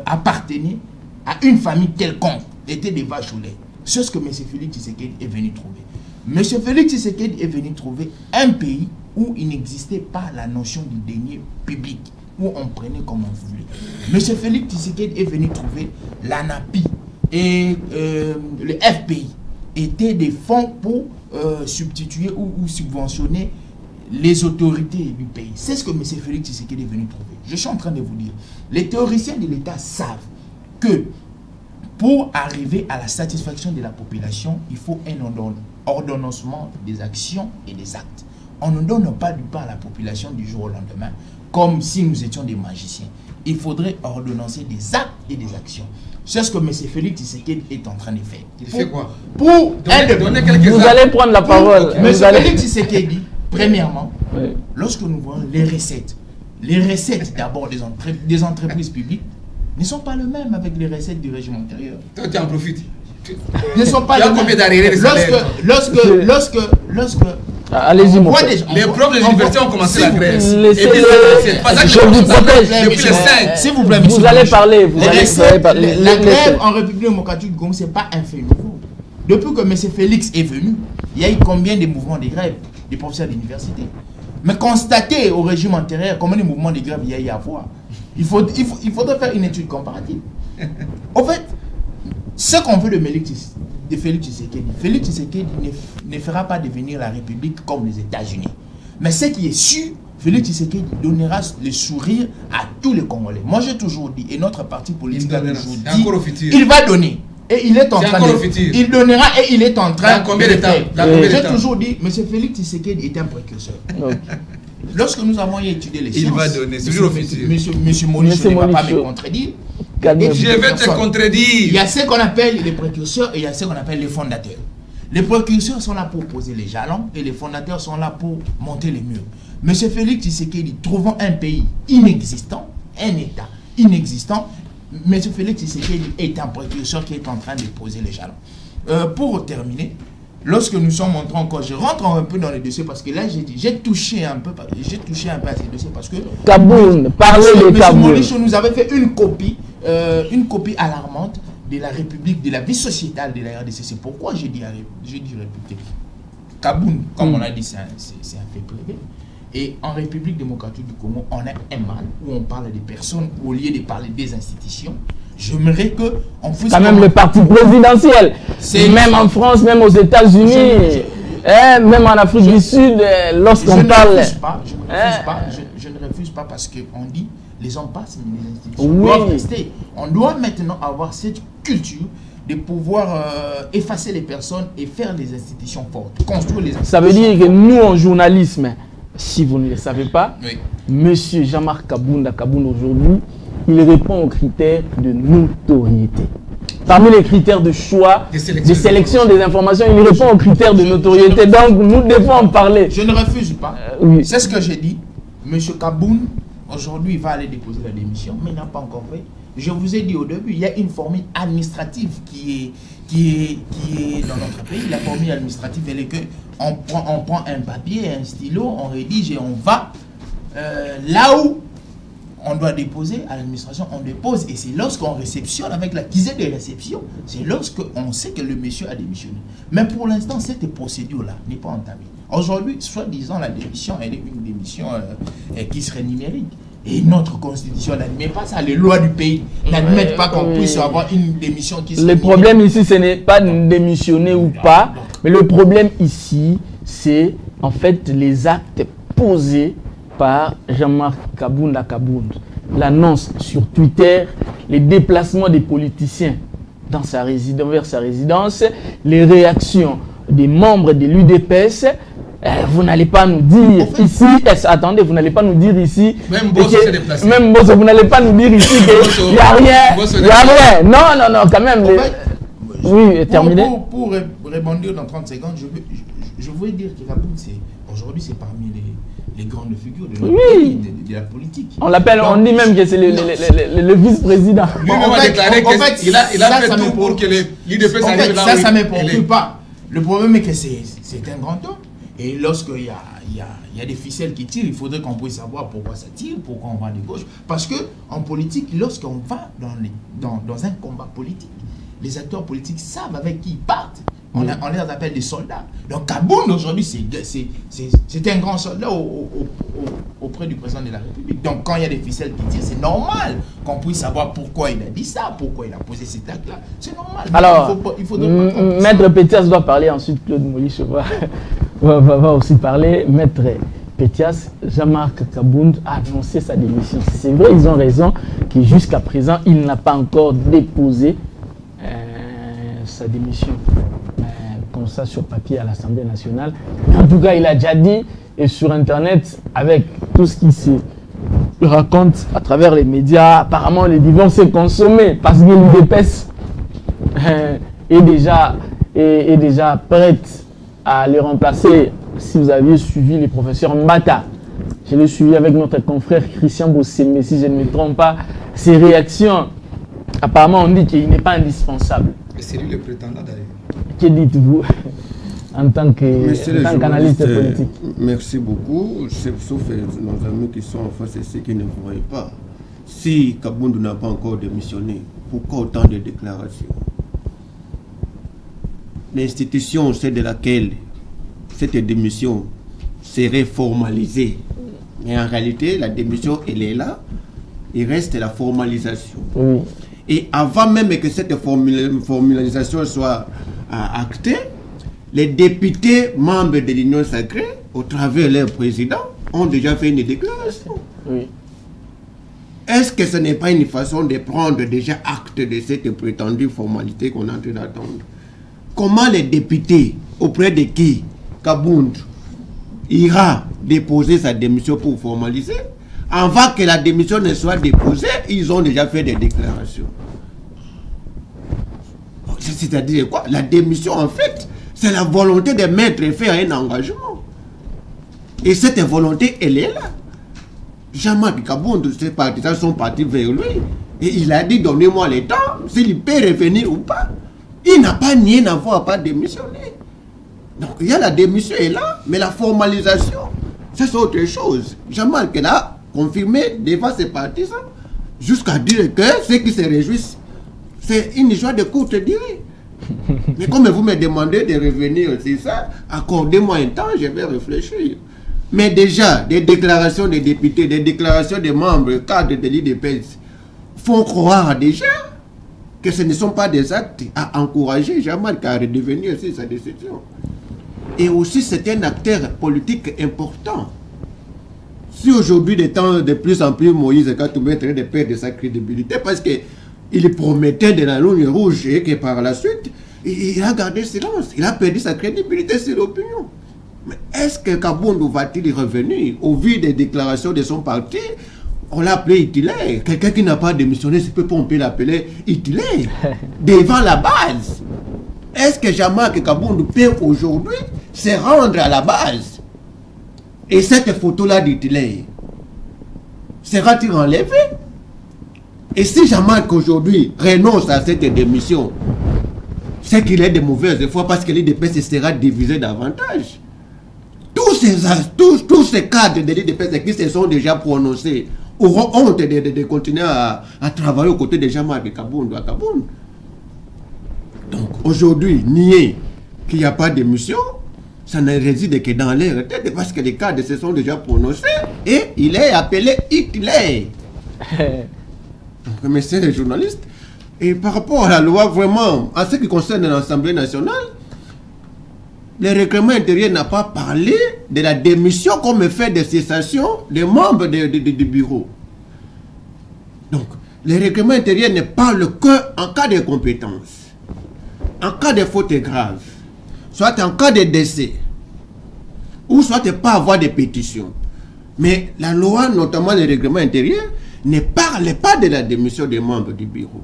appartenaient à une famille quelconque, étaient des vaches au lait. C'est ce que M. Félix Tshisekedi est venu trouver. M. Félix Tshisekedi est venu trouver un pays où il n'existait pas la notion du denier public, où on prenait comme on voulait. M. Félix Tshisekedi est venu trouver l'ANAPI et le FPI étaient des fonds pour substituer ou subventionner les autorités du pays. C'est ce que M. Félix Tshisekedi est venu trouver. Je suis en train de vous dire, les théoriciens de l'État savent que pour arriver à la satisfaction de la population, il faut un ordonnancement des actions et des actes. On ne donne pas du pain à la population du jour au lendemain, comme si nous étions des magiciens. Il faudrait ordonnancer des actes et des actions. C'est ce que M. Félix Tshisekedi est en train de faire. Il fait quoi? Pour vous allez prendre la parole. M. Félix Tshisekedi, premièrement, oui. Lorsque nous voyons les recettes d'abord des entreprises publiques ne sont pas les mêmes avec les recettes du régime intérieur. Toi, tu en profites. Ne sont pas les mêmes. Lorsque allez-y, mon frère. Les profs des universités ont commencé la grève. Je vous protège depuis les 5. S'il vous plaît, vous allez parler. La grève en République démocratique du Congo, ce n'est pas un fait nouveau. Depuis que M. Félix est venu, il y a eu combien de mouvements de grève des professeurs d'université? Mais constatez au régime antérieur combien de mouvements de grève il y a eu à voir. Il faudrait faire une étude comparative. En fait, ce qu'on veut de Félix Tshisekedi ne fera pas devenir la République comme les États-Unis. Mais ce qui est sûr, Félix Tshisekedi donnera le sourire à tous les Congolais. Moi, j'ai toujours dit, et notre parti politique a toujours dit, il va donner. Et il est en train de... Il donnera et il est en train de le faire. J'ai toujours dit, M. Félix Tshisekedi est un précurseur. Lorsque nous avons étudié les sciences, il va donner, c'est toujours M. Moniche ne va pas me contredire. Je vais te contredire. Il y a ce qu'on appelle les précurseurs et il y a ce qu'on appelle les fondateurs. Les précurseurs sont là pour poser les jalons et les fondateurs sont là pour monter les murs. M. Félix Tshisekedi, trouvant un pays inexistant, un État inexistant, M. Félix Tshisekedi est un précurseur qui est en train de poser les jalons. Pour terminer, lorsque nous sommes entrés encore, je rentre un peu dans les dossiers parce que là j'ai touché un peu à ces dossiers parce que Kaboun, parlez de Kaboun. M. Moniche nous avait fait une copie alarmante de la République, de la vie sociétale de la RDC. C'est pourquoi j'ai dit République. Kaboun, comme on a dit, c'est un fait privé. Et en République démocratique du Congo, on a un mal où on parle des personnes au lieu de parler des institutions. J'aimerais qu'on puisse... Quand même le parti présidentiel. Même en France, même aux États-Unis, même en Afrique du Sud, lorsqu'on parle... Je ne refuse pas parce qu'on dit les hommes passent, mais les institutions doivent rester. On doit maintenant avoir cette culture de pouvoir effacer les personnes et faire des institutions fortes, construire les institutions. Ça veut dire que nous, en journalisme, si vous ne le savez pas, Monsieur Jean-Marc Kaboun aujourd'hui, il répond aux critères de notoriété. Parmi les critères de choix, de sélection des informations, il répond aux critères de notoriété. Donc, nous devons en parler. Je ne refuse pas. C'est ce que j'ai dit. Monsieur Kaboun, aujourd'hui, il va aller déposer la démission, mais il n'a pas encore fait. Je vous ai dit au début, il y a une formule administrative qui est dans notre pays. La formule administrative, elle est que on prend un papier, un stylo, on rédige et on va là où on doit déposer à l'administration, on dépose. Et c'est lorsqu'on réceptionne avec l'accusé de réception, c'est lorsqu'on sait que le monsieur a démissionné. Mais pour l'instant, cette procédure-là n'est pas entamée. Aujourd'hui, soi-disant, la démission, elle est une démission qui serait numérique. Et notre constitution n'admet pas ça. Les lois du pays n'admettent pas qu'on puisse avoir une démission qui serait... Le problème ici, ce n'est pas de démissionner ou pas. Mais le problème ici, c'est en fait les actes posés par Jean-Marc Kaboun. L'annonce sur Twitter, les déplacements des politiciens dans vers sa résidence, les réactions des membres de l'UDPS. Vous n'allez pas nous dire ici, attendez, vous n'allez pas nous dire ici, même Bosso s'est déplacé. Même Bosso, vous n'allez pas nous dire ici qu'il n'y a rien, il n'y a rien. Non, quand même. Oui, terminé. Pour rebondir dans 30 secondes, je veux dire que Kaboun, aujourd'hui, c'est parmi les grandes figures de notre pays, de la politique. On l'appelle, on dit même que c'est le vice-président. Lui-même a déclaré qu'il a fait tout pour que l'UDPS arrive là où ça ne me préoccupe pas. Le problème est que c'est un grand homme. Et lorsqu'il y a des ficelles qui tirent, il faudrait qu'on puisse savoir pourquoi ça tire, pourquoi on va de gauche. Parce qu'en politique, lorsqu'on va dans un combat politique, les acteurs politiques savent avec qui ils partent. On les appelle des soldats. Donc Kabound aujourd'hui, c'est un grand soldat auprès du président de la République. Donc quand il y a des ficelles qui tirent, c'est normal qu'on puisse savoir pourquoi il a dit ça, pourquoi il a posé cet acte-là. C'est normal. Alors, Maître Pétias doit parler, ensuite Claude Molich va aussi parler. Maître Pétias, Jean-Marc Kabound a annoncé sa démission. C'est vrai, ils ont raison que jusqu'à présent, il n'a pas encore déposé sa démission comme ça sur papier à l'Assemblée nationale. Mais en tout cas, il a déjà dit, et sur Internet, avec tout ce qui se raconte à travers les médias, apparemment les vont se consommer parce que l'UDPS est déjà prête à les remplacer. Si vous aviez suivi le professeur Mbata, je l'ai suivi avec notre confrère Christian Bossemé, si je ne me trompe pas, ses réactions, apparemment on dit qu'il n'est pas indispensable. Et c'est lui le prétendant d'ailleurs. Que dites-vous en tant qu'analyste politique? Merci beaucoup. Sauf nos amis qui sont en face ici qui ne voient pas. Si Kabound n'a pas encore démissionné, pourquoi autant de déclarations? L'institution, c'est de laquelle cette démission serait formalisée. Mais en réalité, la démission, elle est là. Il reste la formalisation. Oui. Et avant même que cette formalisation soit actée, les députés membres de l'Union sacrée, au travers de leur président, ont déjà fait une déclaration. Oui. Est-ce que ce n'est pas une façon de prendre déjà acte de cette prétendue formalité qu'on est en train d'attendre? Comment les députés, auprès de qui Kabound ira déposer sa démission pour formaliser? Avant que la démission ne soit déposée, ils ont déjà fait des déclarations. C'est-à-dire quoi? La démission, en fait, c'est la volonté de mettre fin à un engagement. Et cette volonté, elle est là. Jean-Marc Kabound, ses partisans sont partis vers lui. Et il a dit, donnez-moi le temps, s'il peut revenir ou pas. Il n'a pas nié n'avoir pas démissionné. Donc, il y a la démission est là, mais la formalisation, c'est autre chose. Jean-Marc a confirmé devant ses partisans, jusqu'à dire que ceux qui se réjouissent, c'est une joie de courte durée. Mais comme vous me demandez de revenir sur ça, accordez-moi un temps, je vais réfléchir. Mais déjà, des déclarations des députés, des déclarations des membres, cadres de l'UDPS, font croire déjà que ce ne sont pas des actes à encourager Jean-Marc à redevenir sur sa décision. Et aussi, c'est un acteur politique important. Si aujourd'hui, de plus en plus, Moïse Katumbi est en train de perdre sa crédibilité parce qu'il promettait de la ligne rouge et que par la suite, il a gardé silence. Il a perdu sa crédibilité sur l'opinion. Mais est-ce que Kabound va-t-il revenir au vu des déclarations de son parti? On l'a appelé Hitler. Quelqu'un qui n'a pas démissionné, on peut l'appeler Hitler. Devant la base. Est-ce que Jean-Marc Kabound peut aujourd'hui se rendre à la base? Et cette photo-là d'Hitler sera-t-il enlevée? Et si Jean-Marc aujourd'hui renonce à cette démission, c'est qu'il est de mauvaise foi parce que l'UDPS sera divisé davantage. Tous ces cadres de l'UDPS qui se sont déjà prononcés auront honte de continuer à travailler aux côtés de Jean-Marc Kabound à Kabound. Donc aujourd'hui, nier qu'il n'y a pas de mission, ça ne réside que dans leur tête parce que les cadres se sont déjà prononcés et il est appelé Hitler. Donc, messieurs les journalistes, et par rapport à la loi, vraiment, en ce qui concerne l'Assemblée nationale, le règlement intérieur n'a pas parlé de la démission comme fait de cessation des membres du bureau. Donc, le règlement intérieur ne parle qu'en cas de compétence, en cas de faute grave, soit en cas de décès, ou soit de ne pas avoir de pétition. Mais la loi, notamment le règlement intérieur, ne parle pas de la démission des membres du bureau.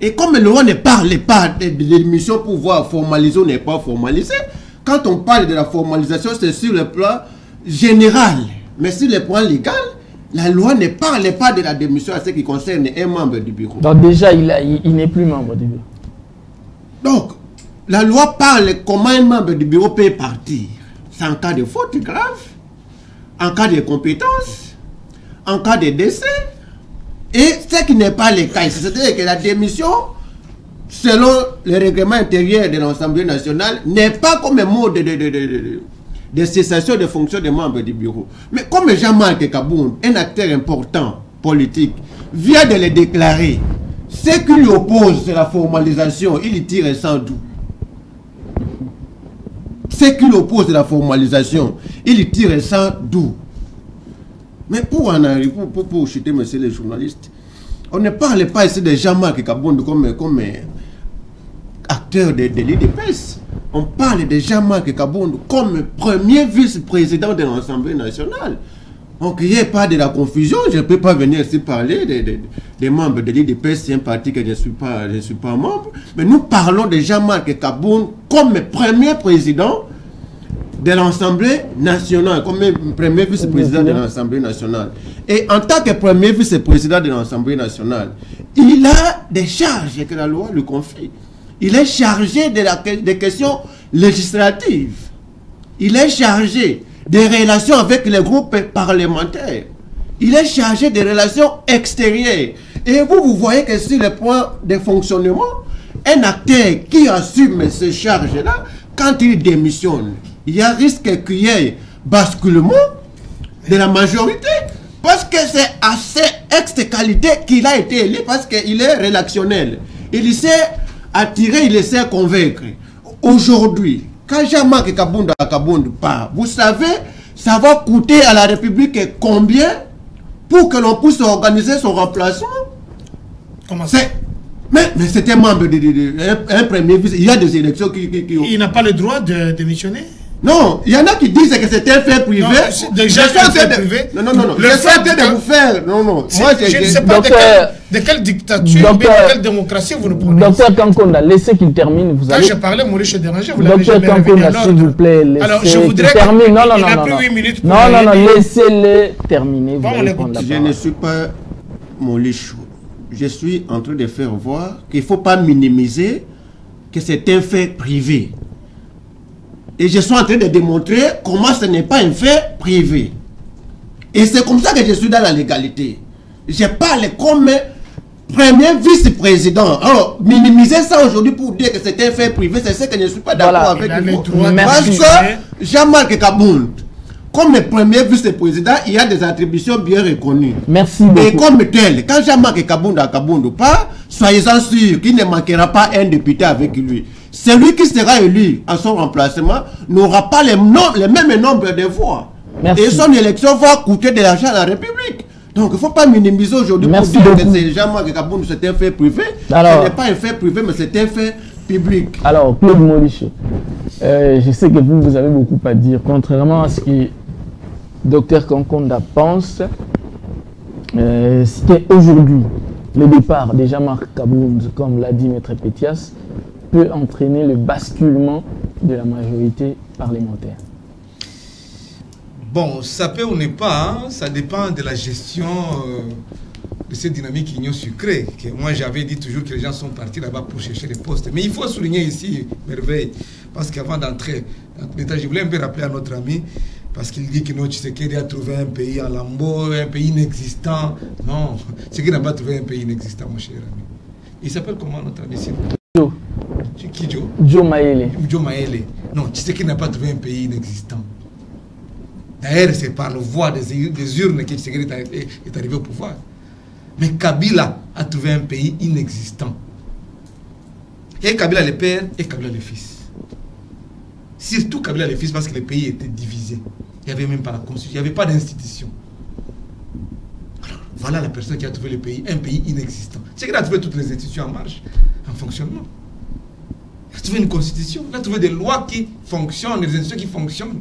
Et comme la loi ne parle pas de démission pour pouvoir formaliser ou ne pas formaliser, quand on parle de la formalisation, c'est sur le plan général. Mais sur le plan légal, la loi ne parle pas de la démission à ce qui concerne un membre du bureau. Donc déjà, il n'est plus membre du bureau. Donc, la loi parle comment un membre du bureau peut partir. C'est en cas de faute grave, en cas de compétence, en cas de décès. Et ce qui n'est pas le cas, c'est-à-dire que la démission, selon le règlement intérieur de l'Assemblée nationale, n'est pas comme un mot de cessation de fonction des membres du bureau. Mais comme Jean-Marc Kabound, un acteur important politique, vient de le déclarer, ce qui lui oppose, c'est la formalisation, il tire sans doute. Ce qui lui oppose, c'est la formalisation, il tire sans doute. Mais pour en arriver, pour chuter, monsieur les journalistes, on ne parle pas ici de Jean-Marc Kabound comme acteur de l'IDPS. On parle de Jean-Marc Kabound comme premier vice-président de l'Assemblée nationale. Donc il n'y a pas de la confusion. Je ne peux pas venir ici parler des membres de l'IDPS, c'est un parti que je ne suis pas membre. Mais nous parlons de Jean-Marc Kabound comme premier président de l'Assemblée nationale, comme premier vice-président de l'Assemblée nationale. Et en tant que premier vice-président de l'Assemblée nationale, il a des charges que la loi lui confie. Il est chargé des questions législatives. Il est chargé des relations avec les groupes parlementaires. Il est chargé des relations extérieures. Et vous voyez que sur le point de fonctionnement, un acteur qui assume ces charges-là, quand il démissionne, il y a risque qu'il y ait basculement de la majorité. Parce que c'est à cette qualité qu'il a été élu, parce qu'il est rédactionnel. Il sait attirer, il sait convaincre. Aujourd'hui, quand Jean-Marc Kabound part, vous savez, ça va coûter à la République combien pour que l'on puisse organiser son remplacement? Comment ça? Mais c'est un membre un premier vice. Il y a des élections qui... Il n'a pas le droit de démissionner? Non, il y en a qui disent que c'est un fait privé. Non, déjà, privé. Non. Le fait de vous faire. Non. Moi, je ne sais pas de quelle dictature, de quelle démocratie vous nous prenez. Docteur Kankonda, laissez qu'il termine. Vous Quand avez... je parlais, Maurice Dérangé, vous l'avez Docteur jamais réveillé à Kankonda, s'il vous plaît, laissez qu'il termine. Non, laissez-le terminer. Je ne suis pas Molichou. Je suis en train de faire voir qu'il ne faut pas minimiser que c'est un fait privé. Et je suis en train de démontrer comment ce n'est pas un fait privé. Et c'est comme ça que je suis dans la légalité. Je parle comme premier vice-président. Alors, minimiser ça aujourd'hui pour dire que c'est un fait privé, c'est ce que je ne suis pas d'accord avec vous. Parce que Jean-Marc Kabound, comme premier vice-président, il y a des attributions bien reconnues. Merci beaucoup. Et comme tel, quand Jean-Marc Kabound part, soyez-en sûrs qu'il ne manquera pas un député avec lui. Celui qui sera élu à son remplacement n'aura pas le même nombre de voix. Merci. Et son élection va coûter de l'argent à la République. Donc il ne faut pas minimiser aujourd'hui pour dire que c'est Jean-Marc Kabound, c'est un fait privé. Alors, ce n'est pas un fait privé, mais c'est un fait public. Alors, Claude Molichou, je sais que vous avez beaucoup à dire. Contrairement à ce que Dr Kankonda pense, c'était aujourd'hui le départ de Jean-Marc Kabound, comme l'a dit Maître Pétias, peut entraîner le basculement de la majorité parlementaire. Bon, ça peut ou n'est pas, hein, ça dépend de la gestion de cette dynamique union sucrée. Que moi, j'avais dit toujours que les gens sont partis là-bas pour chercher des postes. Mais il faut souligner ici, Merveille, parce qu'avant d'entrer dans l'État, je voulais un peu rappeler à notre ami, parce qu'il dit que non, Tshisekedi a trouvé un pays en lambeau, un pays inexistant. Non, Tshisekedi n'a pas trouvé un pays inexistant, mon cher ami. Il s'appelle comment notre ami? Joe. Qui Joe? Joe Maele. Joe Maele. Non, Tshisekedi n'a pas trouvé un pays inexistant. D'ailleurs, c'est par la voie des urnes que Tshisekedi est arrivé au pouvoir. Mais Kabila a trouvé un pays inexistant. Et Kabila le père et Kabila le fils. Surtout Kabila le fils parce que le pays était divisé. Il n'y avait même pas la constitution, il n'y avait pas d'institution. Alors, voilà la personne qui a trouvé le pays, un pays inexistant. Tshisekedi a trouvé toutes les institutions en marche, en fonctionnement. Il a trouvé une constitution, il a trouvé des lois qui fonctionnent, des institutions qui fonctionnent.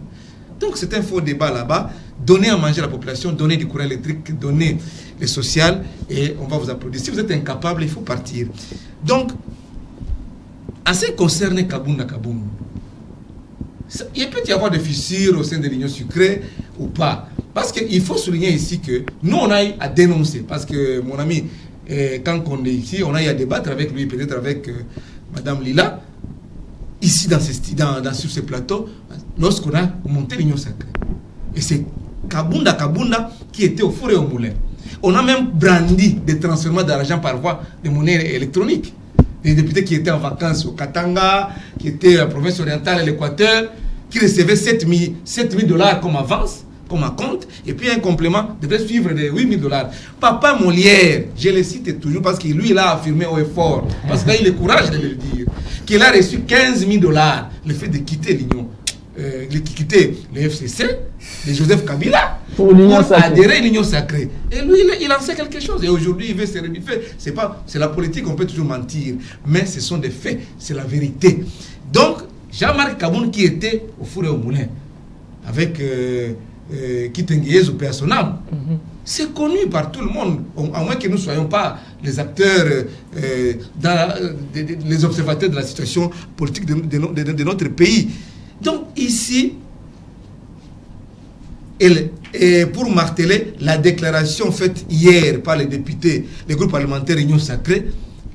Donc c'est un faux débat là-bas. Donnez à manger à la population, donnez du courant électrique, donnez les social et on va vous applaudir. Si vous êtes incapable, il faut partir. Donc, en ce qui concerne Kabound, il peut y avoir des fissures au sein de l'Union sucrée ou pas. Parce qu'il faut souligner ici que nous, on a eu à dénoncer. Parce que mon ami, quand on est ici, on a eu à débattre avec lui, peut-être avec Madame Lila, ici sur ce plateau, lorsqu'on a monté l'Union sacrée. Et c'est Kabound qui était au four et au moulin. On a même brandi des transferts d'argent par voie de monnaie électronique. des députés qui étaient en vacances au Katanga, qui étaient en province orientale et l'Équateur, qui recevaient 7 000 dollars comme avance, comme compte, et puis un complément devait suivre de 8 000 dollars. Papa Molière, je le cite toujours parce que lui, il a affirmé au effort, parce qu'il a eu le courage de le dire, qu'il a reçu 15 000 dollars, le fait de quitter l'Union, quitter le FCC, de Joseph Kabila, pour adhérer à l'Union sacrée. Et lui, il en sait quelque chose. Et aujourd'hui, il veut se renifler. C'est la politique, on peut toujours mentir. Mais ce sont des faits, c'est la vérité. Donc, Jean-Marc Kaboun qui était au four et au moulin, avec Kitengeyez au personnel, c'est connu par tout le monde, à moins que nous ne soyons pas les acteurs, les observateurs de la situation politique de notre pays. Donc ici, et pour marteler la déclaration faite hier par les députés, les groupes parlementaires Union Sacrée,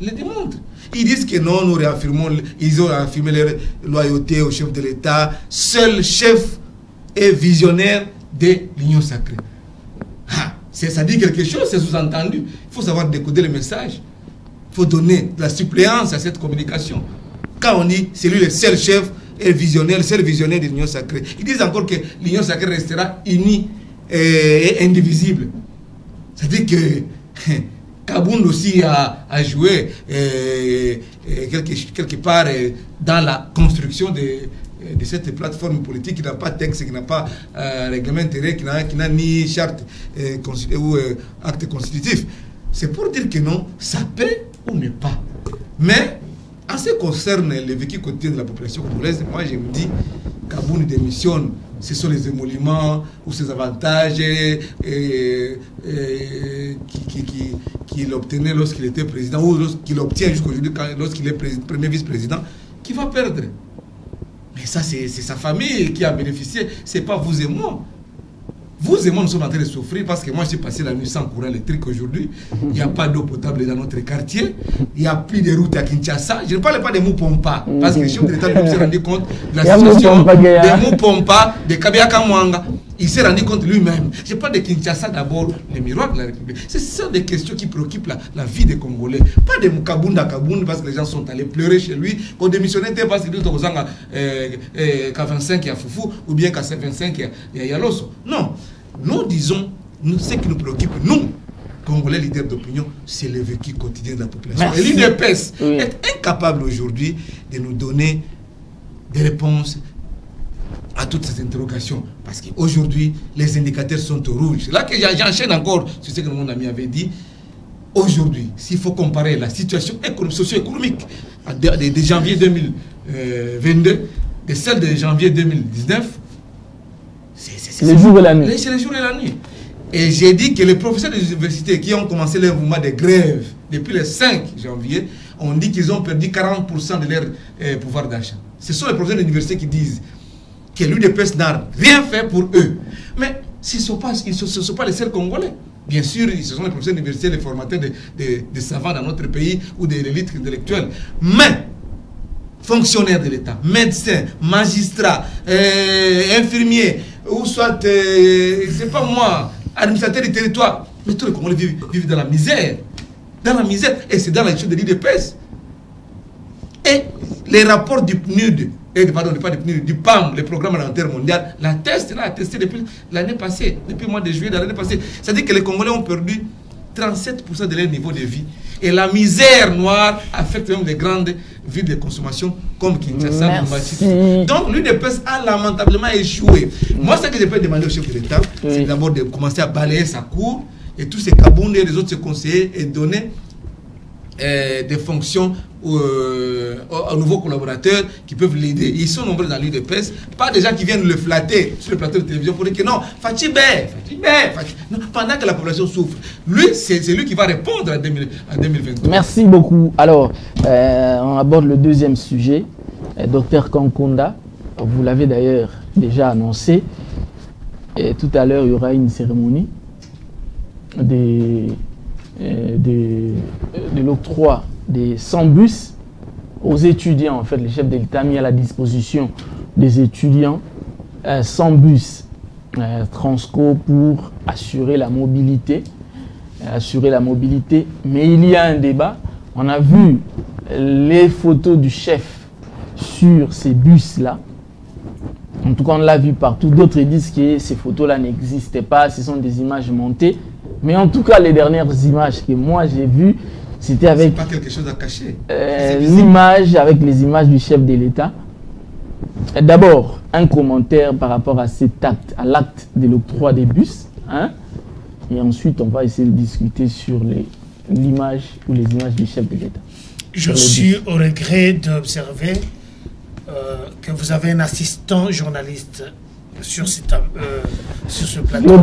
le démontre. Ils disent que non, nous réaffirmons, ils ont réaffirmé leur loyauté au chef de l'État, seul chef et visionnaire de l'Union Sacrée. Ça dit quelque chose, c'est sous-entendu. Il faut savoir décoder le message. Il faut donner de la suppléance à cette communication. Quand on dit c'est lui le seul chef et le seul visionnaire de l'Union Sacrée, ils disent encore que l'Union Sacrée restera unie et indivisible. C'est-à-dire que Kaboun aussi a joué quelque part dans la construction de cette plateforme politique qui n'a pas de texte, qui n'a pas règlement intérieur, qui n'a ni charte ou acte constitutif. C'est pour dire que non, ça peut ou ne pas. Mais en ce qui concerne le vécu quotidien de la population congolaise, moi je me dis Kaboun démissionne, ce sont les émoluments ou ses avantages qu'il obtenait lorsqu'il était président ou lorsqu'il obtient jusqu'aujourd'hui lorsqu'il est premier vice-président, qui va perdre. Mais ça, c'est sa famille qui a bénéficié, c'est pas vous et moi. Vous et moi, nous sommes en train de souffrir parce que moi, j'ai passé la nuit sans courant électrique aujourd'hui. Il n'y a pas d'eau potable dans notre quartier. Il n'y a plus de routes à Kinshasa. Je ne parle pas de Moupompa parce que le chef de l'État s'est rendu compte de la situation de Moupompa, de Kabiaka Mwanga. Il s'est rendu compte lui-même. Je parle de Kinshasa d'abord, le miroir de la République. Ce sont des questions qui préoccupent la vie des Congolais. Pas de Mukabunda Kaboun parce que les gens sont allés pleurer chez lui. Qu'on démissionnait parce qu'il était qu'à 25 il y a Foufou ou bien qu'à 25 il y a Yaloso. Non. Nous disons, ce qui nous préoccupe, nous, Congolais leaders d'opinion, c'est le vécu quotidien de la population. Merci. Et l'UDPS est incapable aujourd'hui de nous donner des réponses à toutes ces interrogations. Parce qu'aujourd'hui, les indicateurs sont au rouge. C'est là que j'enchaîne encore sur ce que mon ami avait dit. Aujourd'hui, s'il faut comparer la situation socio-économique de janvier 2022 de celle de janvier 2019, c'est le jour et la nuit. C'est le jour et la nuit. Et j'ai dit que les professeurs des universités qui ont commencé leur mouvement de grève depuis le 5 janvier, ont dit qu'ils ont perdu 40% de leur pouvoir d'achat. Ce sont les professeurs de l'université qui disent que l'UDPS n'a rien fait pour eux. Mais ce ne sont pas les seuls Congolais. Bien sûr, ce sont les professeurs de l'université, les formateurs de savants dans notre pays ou de l'élite intellectuelle. Mais fonctionnaires de l'État, médecins, magistrats, infirmiers, ou soit, c'est pas moi, administrateurs du territoire, mais tous les Congolais vivent dans la misère. Dans la misère, et c'est dans la gestion de l'IDPS. Et les rapports du PNUD, pardon, pas du PNUD, du PAM, le programme alimentaire mondial, l'atteste, l'a attesté depuis l'année passée, depuis le mois de juillet de l'année passée. C'est-à-dire que les Congolais ont perdu 37% de leur niveau de vie. Et la misère noire affecte même les grandes villes de consommation comme Kinshasa. Donc l'UDPS a lamentablement échoué. Moi, ce que je peux demander au chef de l'État, c'est d'abord de commencer à balayer sa cour et tous ces Kaboun et les autres conseillers et donner des fonctions aux nouveaux collaborateurs qui peuvent l'aider. Ils sont nombreux dans l'UDPS, pas des gens qui viennent le flatter sur le plateau de télévision pour dire que non, Fatibé. Non, pendant que la population souffre. Lui, c'est lui qui va répondre en 2023. Merci beaucoup. Alors, on aborde le deuxième sujet. Docteur Kankunda, vous l'avez d'ailleurs déjà annoncé. Et tout à l'heure, il y aura une cérémonie de l'octroi des 100 bus aux étudiants. En fait, le chef de l'État a mis à la disposition des étudiants 100 bus Transco pour assurer la mobilité. Mais il y a un débat. On a vu les photos du chef sur ces bus-là. En tout cas, on l'a vu partout. D'autres disent que ces photos-là n'existaient pas, ce sont des images montées. Mais en tout cas, les dernières images que moi j'ai vues, c'était avec pas quelque chose à cacher. l'image, avec les images du chef de l'État. D'abord, un commentaire par rapport à cet acte, à l'acte de l'octroi des bus. Hein? Et ensuite, on va essayer de discuter sur l'image ou les images du chef de l'État. Je suis au regret d'observer que vous avez un assistant journaliste sur ce plateau.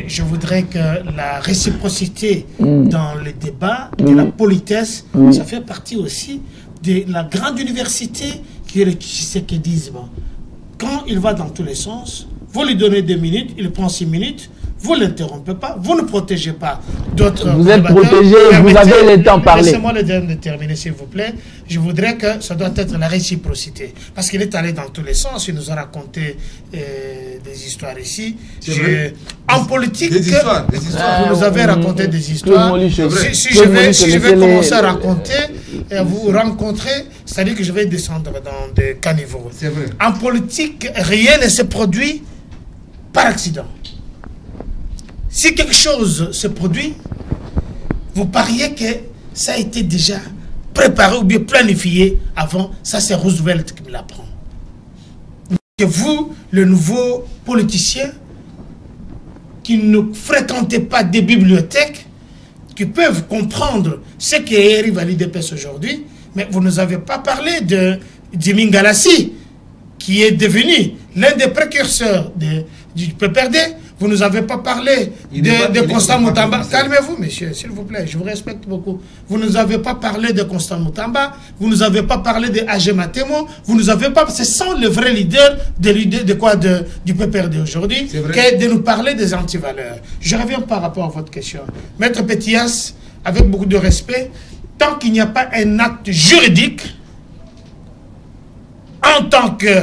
Je voudrais que la réciprocité dans les débats, de la politesse, ça fait partie aussi de la grande université qui est le tshisekidisme. Quand il va dans tous les sens, vous lui donnez 2 minutes, il prend 6 minutes, vous ne l'interrompez pas, vous ne protégez pas d'autres. Vous êtes protégé, vous avez le temps de parler. Laissez-moi le de terminer, s'il vous plaît. Je voudrais que ça doit être la réciprocité. Parce qu'il est allé dans tous les sens, il nous a raconté des histoires ici. En politique, des histoires. Vous nous avez raconté des histoires. Si je vais commencer à raconter et à vous rencontrer, c'est-à-dire que je vais descendre dans des caniveaux. C'est vrai. En politique, rien ne se produit par accident. Si quelque chose se produit, vous pariez que ça a été déjà préparé ou bien planifié avant. Ça, c'est Roosevelt qui me l'apprend. Que vous, le nouveau politicien, qui ne fréquentez pas des bibliothèques, qui peuvent comprendre ce qui arrive à l'IDPS aujourd'hui, mais vous ne nous avez pas parlé de Jimmy Ngalassi, qui est devenu l'un des précurseurs du PPRD. Vous ne nous avez pas parlé de Constant Moutamba. Calmez-vous, monsieur, s'il vous plaît, je vous respecte beaucoup. Vous ne nous avez pas parlé de Constant Moutamba, vous ne nous avez pas parlé de Agema Temo, vous ne nous avez pas... Ce sont les vrais leaders du PPRD aujourd'hui, que de nous parler des antivaleurs. Je reviens par rapport à votre question. Maître Pétias, avec beaucoup de respect, tant qu'il n'y a pas un acte juridique, en tant que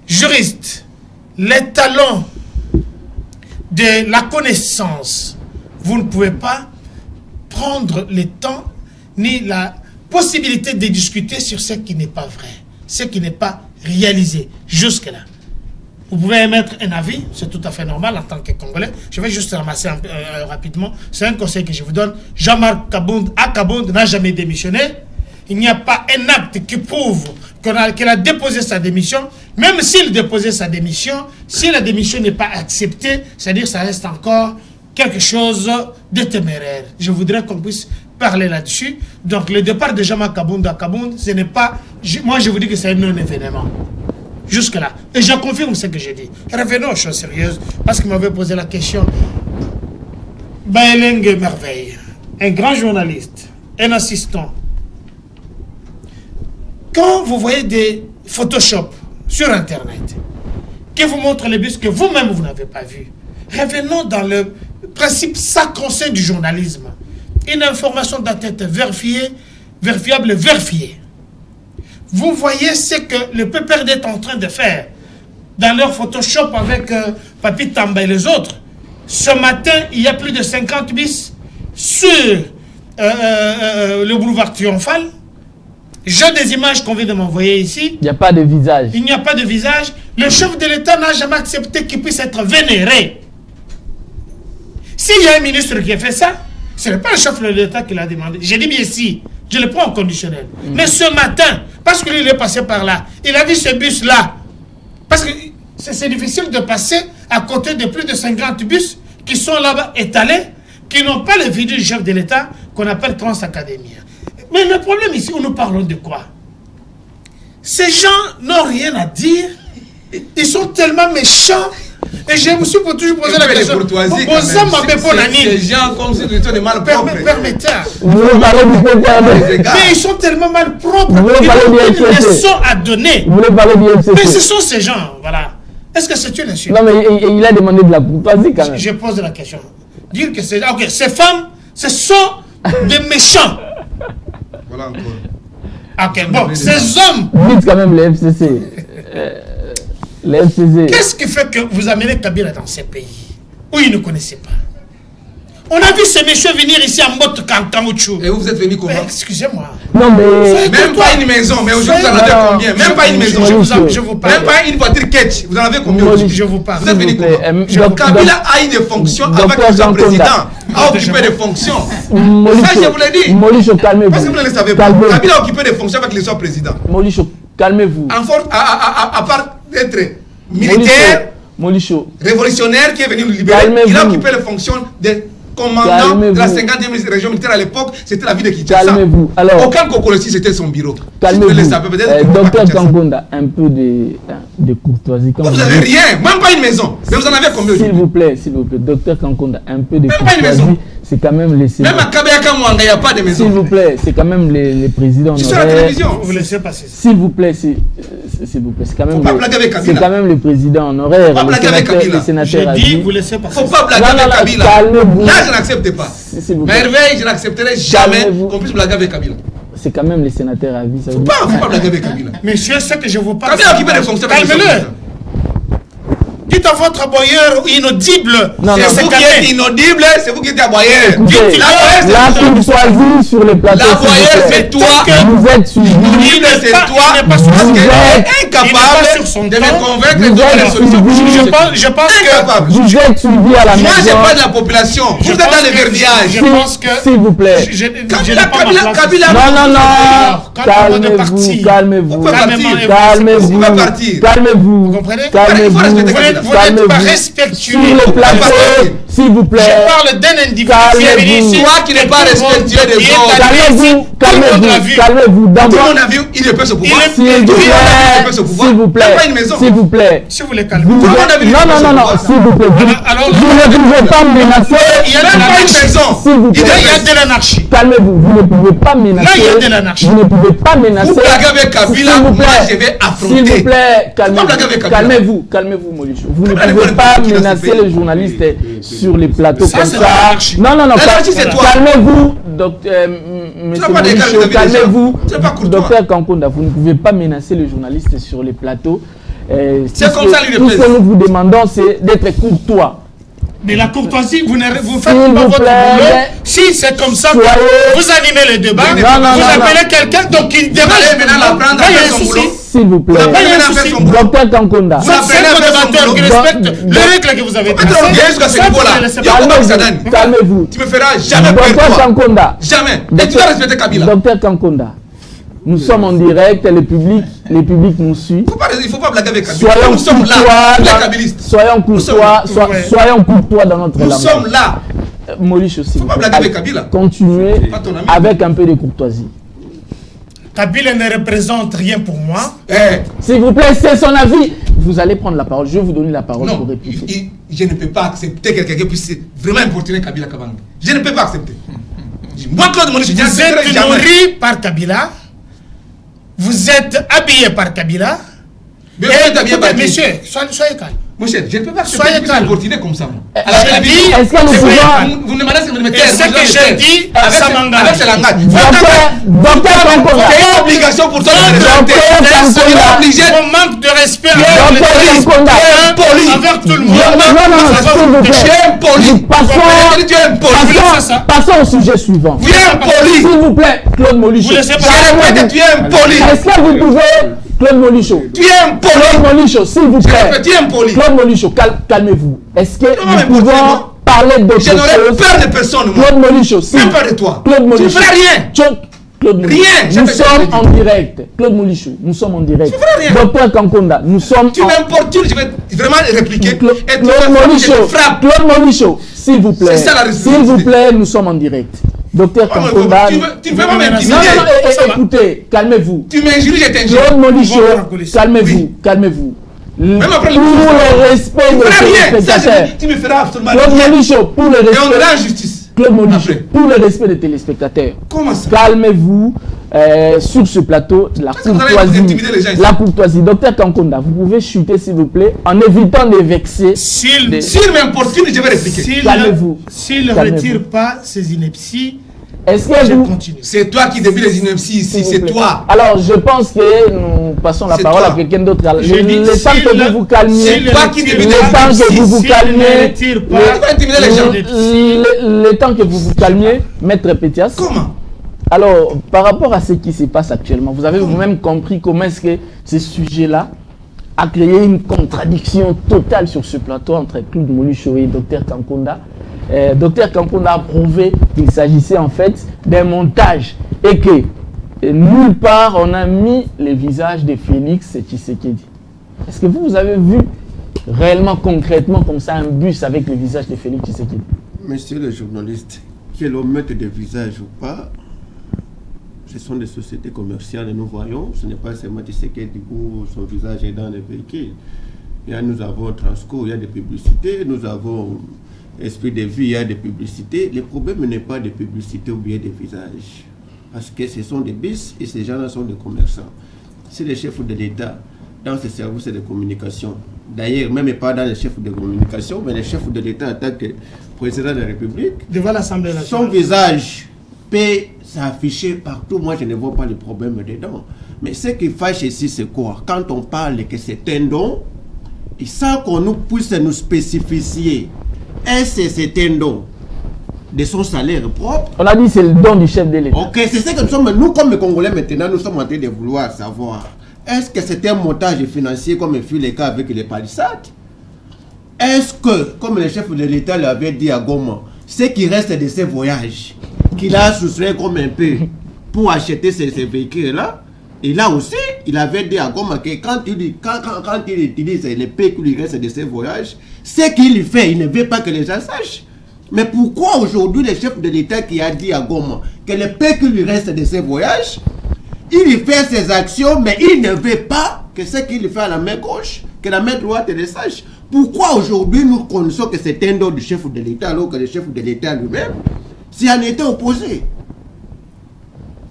juriste, les talents de la connaissance, vous ne pouvez pas prendre le temps ni la possibilité de discuter sur ce qui n'est pas vrai, ce qui n'est pas réalisé jusque-là. Vous pouvez émettre un avis, c'est tout à fait normal en tant que Congolais. Je vais juste ramasser rapidement. C'est un conseil que je vous donne. Jean-Marc Kabonde n'a jamais démissionné. Il n'y a pas un acte qui prouve qu'il a déposé sa démission. Même s'il déposait sa démission, si la démission n'est pas acceptée, c'est-à-dire que ça reste encore quelque chose de téméraire. Je voudrais qu'on puisse parler là-dessus. Donc le départ de Jean-Marc Kabonde à Kabonde, ce n'est pas... Moi je vous dis que c'est un non-événement. Jusque-là. Et je confirme ce que j'ai dit. Revenons aux choses sérieuses, parce qu'il m'avait posé la question. Baeleng Merveille, un grand journaliste, un assistant. Quand vous voyez des Photoshop sur Internet, qui vous montrent les bus que vous-même vous n'avez pas vus, revenons dans le principe sacro-saint du journalisme. Une information doit être vérifiée, vérifiable, vérifiée. Vous voyez ce que le PPRD est en train de faire dans leur Photoshop avec Papi Tamba et les autres. Ce matin, il y a plus de 50 bis sur le boulevard Triomphal. J'ai des images qu'on vient de m'envoyer ici. Il n'y a pas de visage. Il n'y a pas de visage. Le chef de l'État n'a jamais accepté qu'il puisse être vénéré. S'il y a un ministre qui a fait ça, ce n'est pas le chef de l'État qui l'a demandé. J'ai dit bien si, je le prends au conditionnel. Mais ce matin, parce qu'il est passé par là, il a vu ce bus-là. Parce que c'est difficile de passer à côté de plus de 50 bus qui sont là-bas étalés, qui n'ont pas le vidéo du chef de l'État qu'on appelle Transacadémia. Mais le problème ici, nous parlons de quoi? Ces gens n'ont rien à dire. Ils sont tellement méchants. Et je me suis toujours posé la question. Ces gens comme si ils étaient mal propres. Permettez. Vous parlez du PPRD. Mais ils sont tellement mal propres. Ils ont une leçon à donner. Vous voulez parler du FCC. Mais ce sont ces gens, voilà. Est-ce que c'est une insulte? Non, mais il a demandé de la courtoisie quand même. Je pose la question. Dire que c'est... Ok, ces femmes, ce sont des méchants. Voilà encore. Ok, bon, ces hommes... Dites quand même le FCC. Le FCC. Qu'est-ce qui fait que vous amenez Kabila dans ces pays où ils ne connaissaient pas? On a vu ces messieurs venir ici en mode Kankamouchou. Et vous êtes venu comment? Excusez-moi. Non, mais... Même pas une maison, mais aujourd'hui vous en avez combien? Même pas une maison. Je vous parle. Même pas une voiture catch. Vous en avez combien aujourd'hui? Je vous parle. Vous êtes venu comment? Kabila a eu des fonctions avec le président. A occupé des fonctions. Ça, je vous l'ai dit. Molicho, calmez-vous. Parce que vous ne le savez pas. Kabila a occupé des fonctions avec le son président. Molicho, calmez-vous. À part d'être militaire, Molicho, révolutionnaire qui est venu nous libérer, il a occupé les fonctions de commandant de la 50e région militaire à l'époque, c'était la ville de Kinshasa. Calmez-vous. Alors, aucun Congolais, c'était son bureau. Calmez-vous. Docteur Kankonda, un peu de courtoisie. Vous n'avez rien, même pas une maison. Mais vous en avez combien aujourd'hui? S'il vous plaît, docteur Kankonda, un peu de courtoisie. C'est quand même les sénateurs. Même à Kabeyaka Mwanga, il n'y a pas de maison. S'il vous plaît, c'est quand même les présidents. Je suis à la télévision. Vous laissez passer. S'il vous plaît, c'est quand même. Faut pas blaguer avec Kabila. C'est quand même les présidents honoraires. Faut pas blaguer avec Kabila. Les sénateurs. J'ai dit, vous laissez passer. Faut pas blaguer avec Kabila. Calmez-vous. Là, je n'accepte pas. Merveille, je n'accepterai jamais qu'on puisse blaguer avec Kabila. C'est quand même les sénateurs à vie. Faut pas blaguer avec Kabila. Monsieur, ce que je vous parle. Kabila a occupé des fonctions. Calmez-le. Dites à votre aboyeur inaudible. C'est vous qui êtes inaudible, c'est vous qui êtes aboyeur. La courtoisie sur les plateaux. L'aboyeur, c'est toi. Vous êtes inaudible, c'est toi. Parce que vous êtes incapable de me convaincre de donner les solutions. Je pense que vous êtes suivi à la maison. Moi, je n'ai pas de la population. Vous êtes dans les verdiages. Je pense que. S'il vous plaît. Kabila. Non. Calmez-vous. Calmez-vous. Calmez-vous. Vous comprenez? Calmez-vous. Vous n'êtes pas respectueux. Sur le plateau, s'il vous plaît. Je parle d'un individu qui est venu ici. Toi qui n'es pas respectueux des autres. Calmez-vous. Tout le monde a vu, il ne peut se pouvoir. S'il vous plaît. S'il vous plaît. Si vous voulez calmer. Non, s'il vous plaît. Vous ne pouvez pas menacer. Il y a pas une maison. S'il vous plaît. Il y a de l'anarchie. Calmez-vous. Vous ne pouvez pas menacer. Là, il y a de l'anarchie. Vous ne pouvez pas menacer. Vous blaguez avec Kabila, moi je vais affronter. S'il vous plaît, calmez-vous, Molicho. Vous ne pouvez pas menacer les journalistes sur les plateaux comme ça. Non, calmez-vous, docteur, monsieur Molicho, calmez-vous. Docteur Kankonda, vous ne pouvez pas menacer les journalistes sur les plateaux. C'est comme ça, tout ce que nous vous demandons, c'est d'être courtois. Mais la courtoisie, vous faites pas votre boulot. Si c'est comme ça, vous animez le débat, vous appelez quelqu'un, donc il débat. S'il vous plaît. Docteur Kankonda. Vous appelez un débatteur qui respecte les règles que vous avez tracées. Calmez-vous. Tu me feras jamais Docteur Kankonda. Jamais. Et tu dois respecter Kabila. Docteur Kankonda. Nous sommes en direct, le public nous suit. Il ne faut pas blaguer avec Kabila. Nous sommes là, soyons courtois dans notre langue. Nous sommes là. Molicho aussi. Il ne faut pas blaguer avec Kabila. Continuez avec un peu de courtoisie. Kabila ne représente rien pour moi. S'il vous plaît, c'est son avis. Vous allez prendre la parole. Je vais vous donner la parole pour répliquer. Je ne peux pas accepter quelqu'un qui puisse vraiment importuner Kabila Kabanga. Je ne peux pas accepter. Moi, Claude Molicho, vous êtes nourri par Kabila. Vous êtes habillé par Kabila. Monsieur, soyez calme. Monsieur, je ne peux pas accepter importuner comme ça. Est-ce que nous pouvons... Vous ne m'avez pas me taire. C'est ce que j'ai dit à Samanga. Avec ce langage. Docteur Kankonda. C'est obligation pour toi de respecter. C'est obligé. On manque de respect envers tout le monde. Non, Tu es impoli. Passons au sujet suivant. Tu es impoli. S'il vous plaît, Claude Molicho. Tu es impoli. Est-ce que vous pouvez... Claude Molicho. Tu es impoli. Claude Molicho, s'il vous plaît. Tu es impoli. Claude Molicho, calmez-vous. Est-ce que nous pouvons parler d'autre chose? Je n'aurais peur de personne. Claude Molicho, si. Même peur de toi. Claude Molicho. Tu ne feras rien. Claude Molicho. Rien. Nous sommes en direct. Claude Molicho, nous sommes en direct. Docteur Kankonda, nous sommes. Tu m'importunes, je vais vraiment répliquer. Claude Molicho, s'il vous plaît. S'il vous plaît, nous sommes en direct. Docteur Kankonda. Tu veux m'intimider? Non, écoutez, calmez-vous. Tu m'injures, je t'injure. Claude Molicho, calmez-vous. Pour le respect de téléspectateurs. Tu me feras absolument Claude Molicho, pour le respect. Et on ira en justice. Claude Molicho, pour le respect des téléspectateurs. Comment ça? Calmez-vous sur ce plateau. La courtoisie. Docteur Kankonda, vous pouvez chuter s'il vous plaît en évitant de vexer. S'il m'importune, je vais répliquer. Calmez-vous. S'il ne retire pas ses inepties, Est-ce que vous... C'est toi qui depuis les 19 c'est toi. Alors, je pense que nous passons la parole à quelqu'un d'autre. Le temps que vous vous calmiez, c'est toi qui débute le temps que vous vous calmiez, le temps que vous vous calmiez, Maître Pétias. Comment? Alors, par rapport à ce qui se passe actuellement, vous avez vous-même compris comment est-ce que ce sujet-là a créé une contradiction totale sur ce plateau entre Claude Molucho et Dr Kankounda. Dr Kankounda a prouvé qu'il s'agissait en fait d'un montage et que nulle part on a mis le visage de Félix Tshisekedi. Est-ce que vous avez vu réellement concrètement comme ça un bus avec le visage de Félix Tshisekedi? Monsieur le journaliste, que l'on mette des visages ou pas, ce sont des sociétés commerciales et nous voyons, ce n'est pas seulement Tshisekedi où son visage est dans les véhicules. Nous avons Transco, il y a des publicités, nous avons Esprit de vie, il y a des publicités. Le problème n'est pas des publicités ou bien des visages. Parce que ce sont des bis et ces gens-là sont des commerçants. C'est les chefs de l'État dans ces services de communication. D'ailleurs, même pas dans les chefs de communication, mais les chefs de l'État en tant que président de la République. Devant l'Assemblée nationale. Son visage peut s'afficher partout. Moi, je ne vois pas le problème dedans. Mais ce qui fâche ici, c'est quoi? Quand on parle que c'est un don, et sans qu'on nous puisse nous spécifier, est-ce que c'est un don de son salaire propre? On a dit c'est le don du chef de l'État. Ok, c'est ce que nous sommes, nous comme Congolais maintenant, nous sommes en train de vouloir savoir. Est-ce que c'est un montage financier comme fut le cas avec les palissades? Est-ce que, comme le chef de l'État l'avait dit à Goma, ce qui reste de ses voyages, qu'il a soustrait comme un peu pour acheter ces véhicules-là, et là aussi, il avait dit à Goma que quand il utilise les paix qui lui reste de ses voyages, ce qu'il fait, il ne veut pas que les gens sachent. Mais pourquoi aujourd'hui le chef de l'État qui a dit à Goma que le paix qui lui reste de ses voyages, il fait ses actions, mais il ne veut pas que ce qu'il fait à la main gauche, que la main droite le sache? Pourquoi aujourd'hui nous connaissons que c'est un don du chef de l'État alors que le chef de l'État lui-même s'y en était opposé?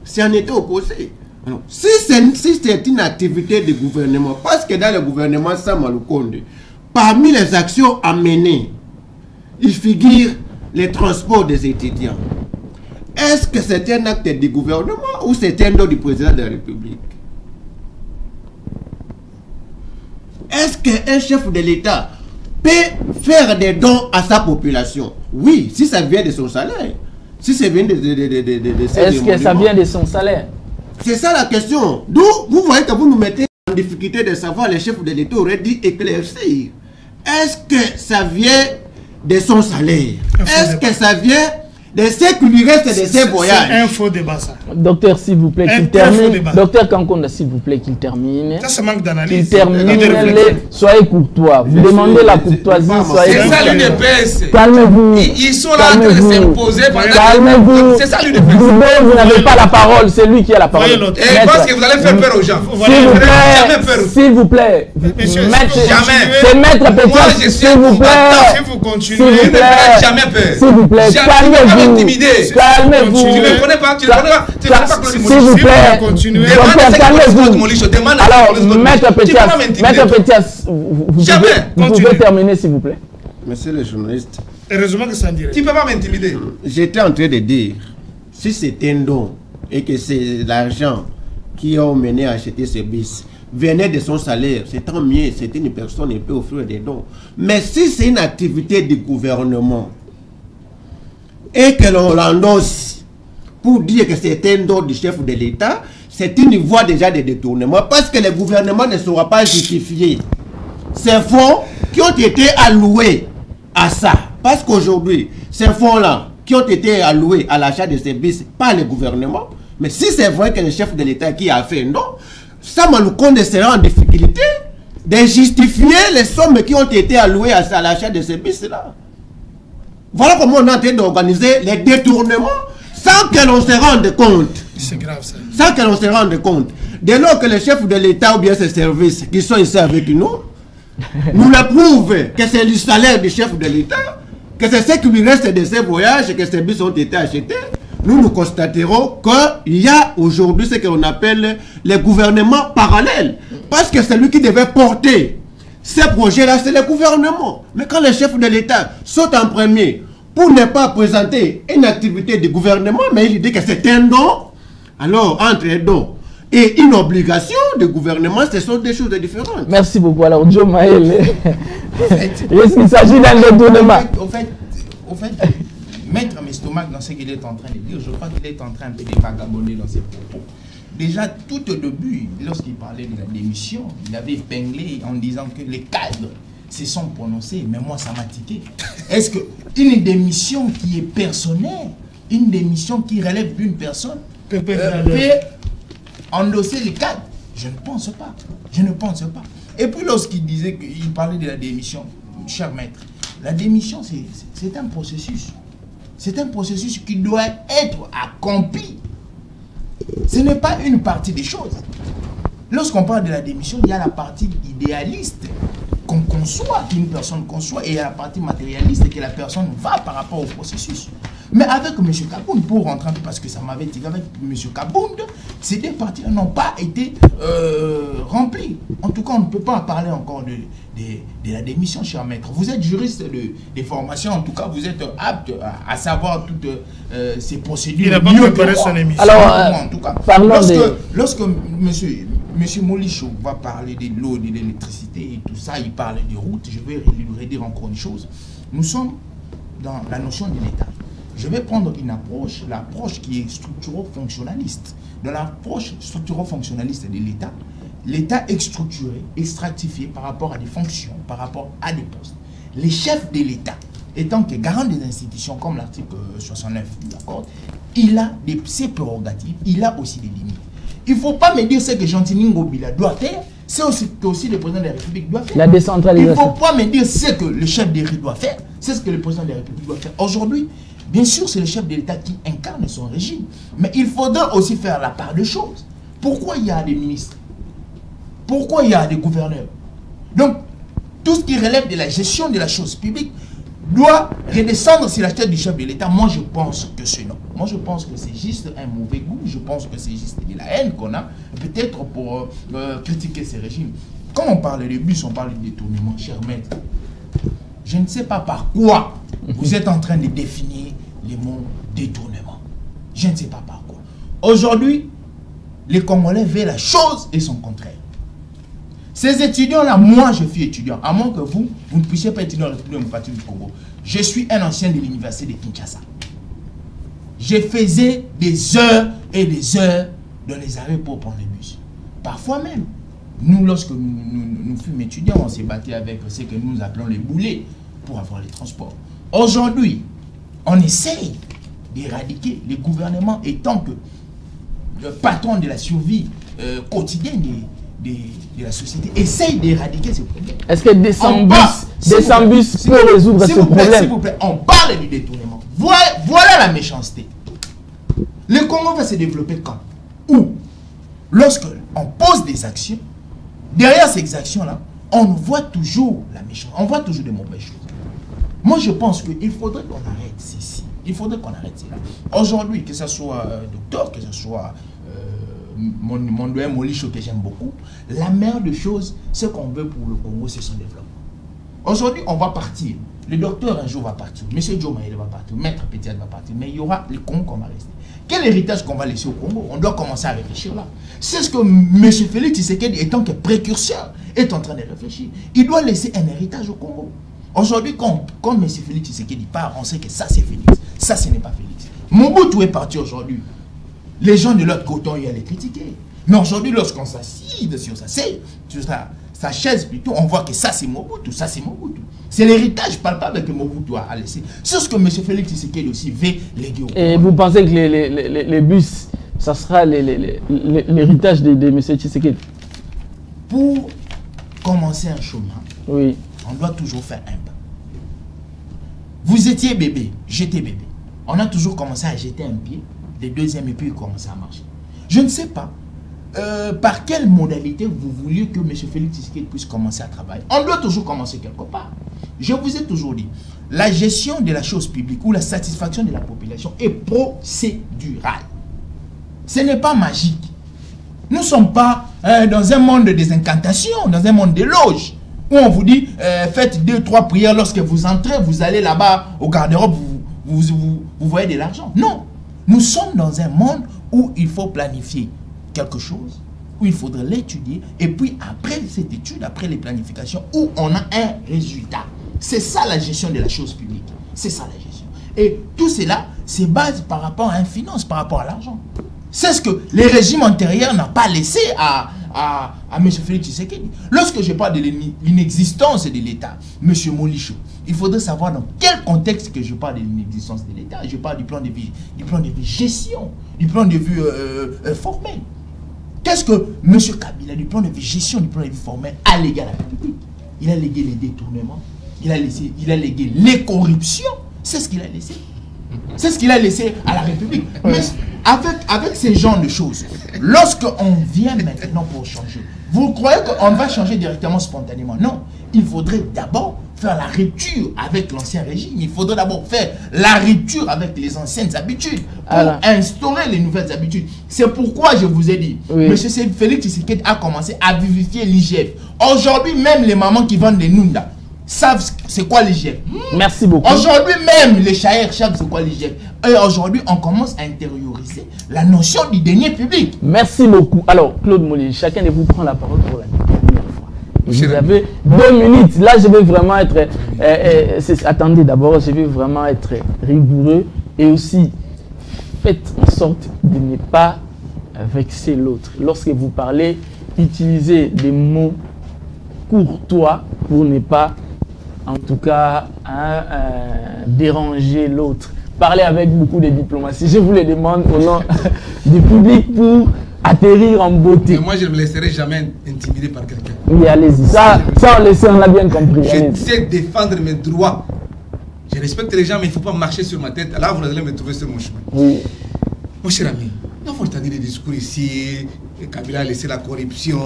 S'y en était opposé. Alors, si c'est une activité du gouvernement, parce que dans le gouvernement Samalukonde, parmi les actions à mener, il figure les transports des étudiants. Est-ce que c'est un acte du gouvernement ou c'est un don du président de la République? Est-ce qu'un chef de l'État peut faire des dons à sa population? Oui, si ça vient de son salaire. Si ça vient de est-ce que ça vient de son salaire? C'est ça la question. D'où vous voyez que vous nous mettez en difficulté de savoir, les chefs de l'État auraient dit éclaircir. Est-ce que ça vient de son salaire? Est-ce que ça vient de ce qui lui reste de ses voyages? C'est un faux débat ça. Docteur, s'il vous plaît, qu'il termine. Docteur Kankounda, s'il vous plaît, qu'il termine. Ça, c'est manque d'analyse. Qu'il termine. Soyez courtois. Vous demandez la courtoisie. C'est ça l'UDPS. Calmez-vous. Ils sont là en train de s'imposer. Calmez-vous. C'est ça l'UDPS. Vous n'avez pas la parole. C'est lui qui a la parole. Et parce que vous allez faire peur aux gens. S'il vous plaît. Jamais. C'est Maître Pétias. S'il vous plaît. Si vous continuez. Vous ne ferez jamais peur. S'il vous plaît. Calmez-vous. Calmez-vous. Tu ne le connais pas. Tu ne connais pas. Tu ne connais pas Claude Molucho. S'il vous plaît. Alors, Maître Pétias, vous pouvez terminer, s'il vous plaît. Monsieur le journaliste, heureusement que ça dirait. Tu ne peux pas m'intimider. J'étais en train de dire, si c'est un don et que c'est l'argent qui a mené à acheter ce bis venait de son salaire, c'est tant mieux, c'est une personne qui peut offrir des dons. Mais si c'est une activité du gouvernement, et que l'on l'endosse pour dire que c'est un don du chef de l'État, c'est une voie déjà de détournement parce que le gouvernement ne saura pas justifier ces fonds qui ont été alloués à ça. Parce qu'aujourd'hui, ces fonds-là qui ont été alloués à l'achat de ces bis par le gouvernement, mais si c'est vrai que le chef de l'État qui a fait un don, Samalukonde sera en difficulté de justifier les sommes qui ont été allouées à l'achat de ces bis-là. Voilà comment on est en train d'organiser les détournements sans que l'on se rende compte. C'est grave ça. Sans que l'on se rende compte. Dès lors que les chefs de l'État ou bien ses services qui sont ici avec nous, nous le prouvent que c'est le salaire du chef de l'État, que c'est ce qui lui reste de ses voyages et que ces bus ont été achetés, nous constaterons qu'il y a aujourd'hui ce que l'on appelle les gouvernements parallèles. Parce que celui qui devait porter ces projets-là, c'est le gouvernement. Mais quand les chefs de l'État sautent en premier pour ne pas présenter une activité du gouvernement, mais il dit que c'est un don. Alors, entre un don et une obligation du gouvernement, ce sont des choses différentes. Merci beaucoup. Alors, Joe Maël, est-ce qu'il s'agit d'un détournement? Au fait, mettre mes stomacs dans ce qu'il est en train de dire, je crois qu'il est en train de vagabonder dans ses propos. Déjà, tout au début, lorsqu'il parlait de la démission, il avait épinglé en disant que les cadres se sont prononcés, mais moi, ça m'a tiqué. Est-ce qu'une démission qui est personnelle, une démission qui relève d'une personne, peut endosser les cadres? Je ne pense pas. Je ne pense pas. Et puis, lorsqu'il disait qu'il parlait de la démission, cher maître, la démission, c'est un processus. C'est un processus qui doit être accompli. Ce n'est pas une partie des choses. Lorsqu'on parle de la démission, il y a la partie idéaliste qu'on conçoit, qu'une personne conçoit, et il y a la partie matérialiste que la personne va par rapport au processus. Mais avec M. Kabound, pour rentrer, parce que ça m'avait dit avec M. Kabound, ces deux parties n'ont pas été remplies. En tout cas, on ne peut pas parler encore de la démission, cher maître. Vous êtes juriste de formation, en tout cas, vous êtes apte à savoir toutes ces procédures. Il n'a pas préparé son émission. Alors, en tout cas, lorsque M. Molichou va parler de l'eau, de l'électricité et tout ça, il parle des routes, je vais lui redire encore une chose. Nous sommes dans la notion de l'État. Je vais prendre une approche, l'approche qui est structuro-fonctionnaliste. Dans l'approche structuro-fonctionnaliste de l'État, l'État est structuré, est stratifié par rapport à des fonctions, par rapport à des postes. Les chefs de l'État, étant que garant des institutions, comme l'article 69 de l'accord, il a ses prérogatives, il a aussi des limites. Il ne faut pas me dire ce que Jean-Tini Ngobila doit faire, c'est aussi le président de la République doit faire. La décentralisation. Il ne faut pas me dire ce que le chef d'État doit faire, c'est ce que le président de la République doit faire. Aujourd'hui, bien sûr, c'est le chef de l'État qui incarne son régime. Mais il faudra aussi faire la part des choses. Pourquoi il y a des ministres? Pourquoi il y a des gouverneurs? Donc, tout ce qui relève de la gestion de la chose publique doit redescendre sur la tête du chef de l'État. Moi, je pense que c'est non. Moi, je pense que c'est juste un mauvais goût. Je pense que c'est juste de la haine qu'on a, peut-être pour critiquer ces régimes. Quand on parle de bus, on parle de détournement, cher maître. Je ne sais pas par quoi vous êtes en train de définir les mots détournement. Je ne sais pas par quoi. Aujourd'hui, les Congolais veulent la chose et son contraire. Ces étudiants-là, moi je suis étudiant, à moins que vous ne puissiez pas étudier dans la République démocratique du Congo. Je suis un ancien de l'université de Kinshasa. Je faisais des heures et des heures dans les arrêts pour prendre les bus. Parfois même, nous, lorsque nous fûmes étudiants, on s'est battu avec ce que nous appelons les boulets pour avoir les transports. Aujourd'hui, on essaye d'éradiquer les gouvernements étant que le patron de la survie quotidienne de la société essaye d'éradiquer ces problèmes. Est-ce que des bus peut résoudre ce problème? S'il vous plaît, on parle du détournement. Voilà la méchanceté. Le Congo va se développer quand? Où? Lorsque on pose des actions, derrière ces actions-là, on voit toujours la méchanceté, on voit toujours des mauvaises choses. Moi, je pense qu'il faudrait qu'on arrête ceci. Il faudrait qu'on arrête cela. Aujourd'hui, que ce soit docteur, que ce soit mon doyen Molichou que j'aime beaucoup, la meilleure des choses, ce qu'on veut pour le Congo, c'est son développement. Aujourd'hui, on va partir. Le docteur un jour va partir. Monsieur Joe Maël va partir. Maître Pétiat va partir. Mais il y aura le Congo qu'on va rester. Quel héritage qu'on va laisser au Congo? On doit commencer à réfléchir là. C'est ce que M. Félix Tshisekedi, étant que précurseur, est en train de réfléchir. Il doit laisser un héritage au Congo. Aujourd'hui, quand M. Félix Tshisekedi part, on sait que ça c'est Félix. Ça, ce n'est pas Félix. Mobutu est parti aujourd'hui. Les gens de l'autre côté, ils allaient critiquer. Mais aujourd'hui, lorsqu'on s'assied sur sa chaise plutôt, on voit que ça c'est Mobutu, ça c'est Mobutu. C'est l'héritage palpable que Mobutu a laissé. C'est ce que M. Félix Tshisekedi aussi veut léguer au Congo. Et vous pensez que les bus, ça sera l'héritage de M. Tshisekedi? Pour commencer un chemin, oui, on doit toujours faire un pas. Vous étiez bébé, j'étais bébé. On a toujours commencé à jeter un pied, le deuxième et puis il commençait à marcher. Je ne sais pas par quelle modalité vous vouliez que M. Félix Tshisekedi puisse commencer à travailler. On doit toujours commencer quelque part. Je vous ai toujours dit, la gestion de la chose publique ou la satisfaction de la population est procédurale. Ce n'est pas magique. Nous ne sommes pas dans un monde des incantations, dans un monde des loges, où on vous dit, faites 2 ou 3 prières lorsque vous entrez, vous allez là-bas au garde-robe, vous voyez de l'argent. Non. Nous sommes dans un monde où il faut planifier quelque chose, où il faudrait l'étudier, et puis après cette étude, après les planifications, où on a un résultat. C'est ça la gestion de la chose publique. C'est ça la gestion. Et tout cela se base par rapport à une finance, par rapport à l'argent. C'est ce que les régimes antérieurs n'ont pas laissé à M. Félix Tshisekedi. Lorsque je parle de l'inexistence de l'État, M. Molichou, il faudrait savoir dans quel contexte que je parle de l'inexistence de l'État. Je parle du plan de vue gestion, du plan de vue formel. Qu'est-ce que M. Kabila, du plan de vue gestion, du plan de vue formel, a légué à la République? Il a légué les détournements, il a légué les corruptions. C'est ce qu'il a laissé. C'est ce qu'il a laissé à la République. Mais avec ces genres de choses, lorsqu'on vient maintenant pour changer, vous croyez qu'on va changer directement spontanément? Non. Il faudrait d'abord faire la rupture avec l'ancien régime. Il faudrait d'abord faire la rupture avec les anciennes habitudes pour instaurer les nouvelles habitudes. C'est pourquoi je vous ai dit, M. Félix Tshisekedi a commencé à vivifier l'IGF. Aujourd'hui, même les mamans qui vendent des Nunda savent c'est quoi l'IGF. Merci beaucoup. Aujourd'hui même, les chahers savent c'est quoi l'IGF. Et aujourd'hui, on commence à intérioriser la notion du denier public. Merci beaucoup. Alors, Claude Mollet, chacun de vous prend la parole pour la première fois. Vous avez 2 minutes. Là, je vais vraiment être... attendez, d'abord, je vais vraiment être rigoureux. Et aussi, faites en sorte de ne pas vexer l'autre. Lorsque vous parlez, utilisez des mots courtois pour ne pas, en tout cas, déranger l'autre. Parlez avec beaucoup de diplomatie. Je vous le demande au nom du public pour atterrir en beauté. Mais moi, je ne me laisserai jamais intimider par quelqu'un. Oui, allez-y. Ça on l'a bien compris. Je sais défendre mes droits. Je respecte les gens, mais il ne faut pas marcher sur ma tête. Là, vous allez me trouver sur mon chemin. Oui. Mon cher ami, nous avons entendu des discours ici. Kabila a laissé la corruption,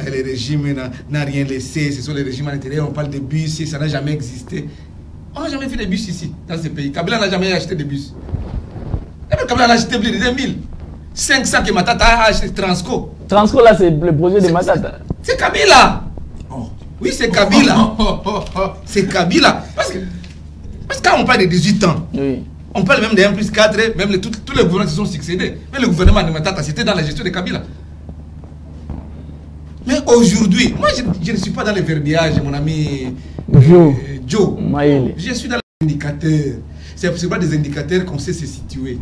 le régime n'a rien laissé. Ce sont les régimes à l'intérieur. On parle de bus, ça n'a jamais existé. On n'a jamais fait de bus ici, dans ce pays. Kabila n'a jamais acheté de bus. Kabila a acheté plus de 2000. 500 que Matata a acheté Transco. Transco, là, c'est le projet de Matata. C'est Kabila. Oui, c'est Kabila. C'est Kabila. Parce que quand on parle de 18 ans, oui. On parle même de 1+4, même tous les gouvernements qui se sont succédés. Même le gouvernement de Matata, c'était dans la gestion de Kabila. Mais aujourd'hui, moi je ne suis pas dans les verbiages, mon ami Joe. Je suis dans les indicateurs. C'est pas des indicateurs qu'on sait se situer.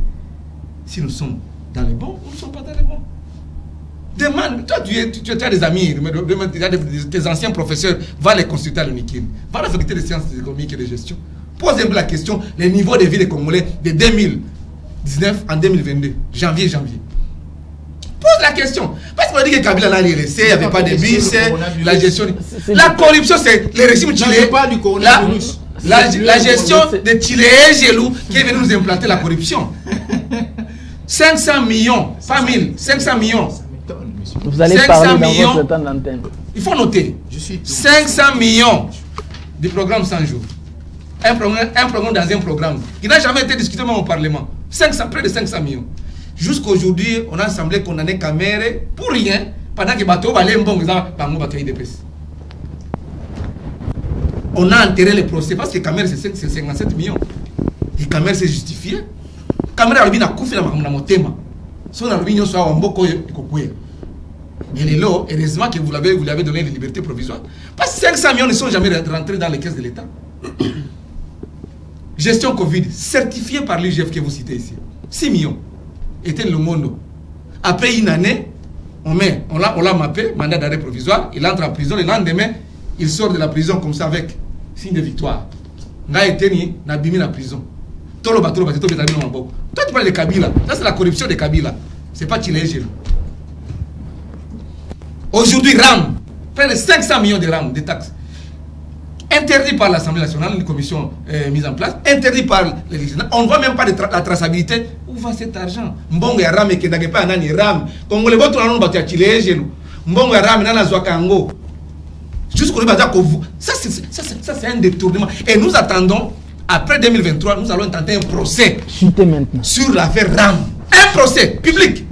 Si nous sommes dans les bons, nous ne sommes pas dans les bons. Demande, toi tu as des amis, tes anciens professeurs, va les consulter à l'UNIKIN, va à la faculté des sciences économiques et de gestion. Pose un peu la question, les niveaux de vie des Congolais de 2019 en 2022, janvier. Pose la question. Parce qu'on dit que Kabila n'a rien laissé, il n'y avait pas de bus, la gestion. La corruption, c'est les régimes chilés. La gestion de Chile et Gelou qui est venu nous implanter la corruption. 500 millions, pas 1000, 500 millions. Vous allez parler dans votre temps d'antenne. Il faut noter, 500 millions du programme 100 jours. Un programme dans un programme qui n'a jamais été discuté même au Parlement. Près de 500 millions. Jusqu'aujourd'hui, on a semblé condamner Kamere pour rien pendant que Bateau va aller un bon exemple dans nos batailles de presse. On a enterré les procès parce que Kamere c'est 57 millions. Et Kamere s'est justifié. Kamere a bien coupé la motema. Son aluminium soit en boko et kokoué. Et les lots, heureusement que vous l'avez donné les libertés provisoires. Parce que 500 millions ne sont jamais rentrés dans les caisses de l'État. Gestion Covid, certifiée par l'IGF que vous citez ici. 6 millions. Était le monde. Après une année, on l'a mappé, mandat d'arrêt provisoire, il entre en prison, le lendemain, il sort de la prison comme ça avec signe de victoire. N'a été ni n'a bimi la prison. Toi tu parles de Kabila. Ça c'est la corruption de Kabila. C'est pas Chile. Aujourd'hui, RAM, près de 500 millions de RAM de taxes. Interdit par l'Assemblée nationale, une commission mise en place, interdit par les législateurs. On ne voit même pas la traçabilité. Où va cet argent? Mbongo ya RAM et n'a pas nani RAM. Congolais votre nom battu à Chile. Mbongo ya RAM nana Zwakango. Jusqu'au niveau ça c'est un détournement. Et nous attendons, après 2023, nous allons tenter un procès sur l'affaire RAM. Un procès public.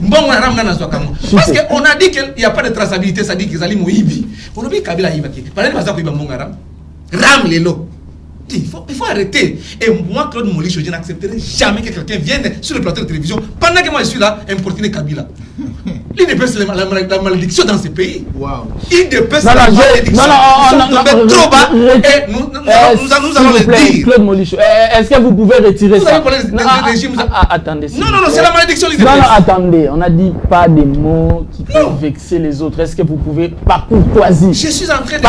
Mbongo ya RAM nana Zwakango. Parce qu'on a dit qu'il n'y a pas de traçabilité, ça dit qu'ils allaient mouibi. On a dit Kabila Ibaki. Par exemple, Mbongo ya RAM. RAM les lots. Il faut arrêter. Et moi, Claude Molich, je n'accepterai jamais que quelqu'un vienne sur le plateau de télévision, pendant que moi je suis là, importuner Kabila. Il dépasse la malédiction dans ces pays. Wow. Il dépasse la malédiction. Nous sommes tombés trop bas et nous allons le dire. Claude Molich, est-ce que vous pouvez retirer ça? Attendez. Non, c'est la malédiction. Non, attendez. On n'a dit pas des mots qui peuvent vexer les autres. Est-ce que vous pouvez, par courtoisie? Je suis en train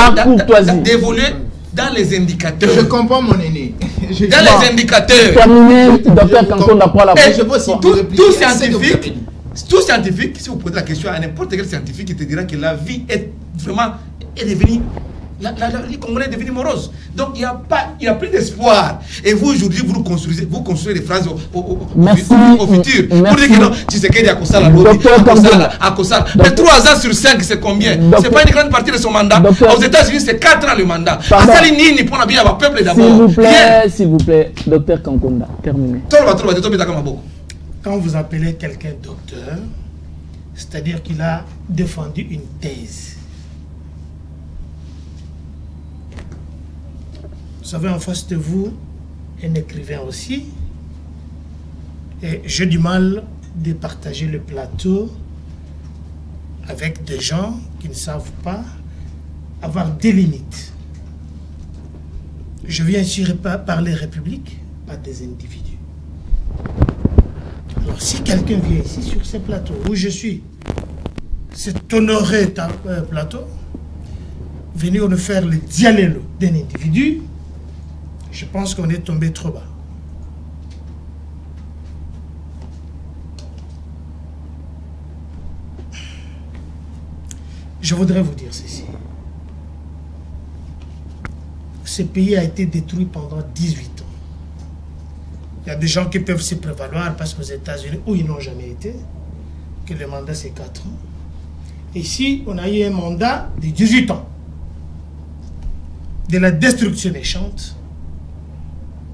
d'évoluer dans les indicateurs. Je comprends mon aîné. Dans les indicateurs. Terminé, docteur Kankonda pour la tout scientifique, si vous posez la question à n'importe quel scientifique, il te dira que la vie est vraiment devenue. La vie congolaise est devenue morose. Donc il n'y a plus d'espoir. Et vous aujourd'hui, vous construisez des phrases au futur. Pour dire que non, tu sais qu'il y a Kosala, à Kosala. Mais 3 ans sur 5, c'est combien? C'est pas une grande partie de son mandat. Aux États-Unis, c'est 4 ans le mandat. À Salinini, pour bien avoir peuple d'abord. S'il vous plaît, docteur Kankonda, terminé. Quand vous appelez quelqu'un docteur, c'est-à-dire qu'il a défendu une thèse. Vous avez en face de vous un écrivain aussi. Et j'ai du mal de partager le plateau avec des gens qui ne savent pas avoir des limites. Je viens ici parler République, pas des individus. Alors si quelqu'un vient ici sur ce plateau où je suis, c'est honorer ta plateau, venir nous faire le dialogue d'un individu, je pense qu'on est tombé trop bas. Je voudrais vous dire ceci. Ce pays a été détruit pendant 18 ans. Il y a des gens qui peuvent se prévaloir parce qu'aux États-Unis, où ils n'ont jamais été, que le mandat c'est 4 ans. Ici, on a eu un mandat de 18 ans. De la destruction méchante,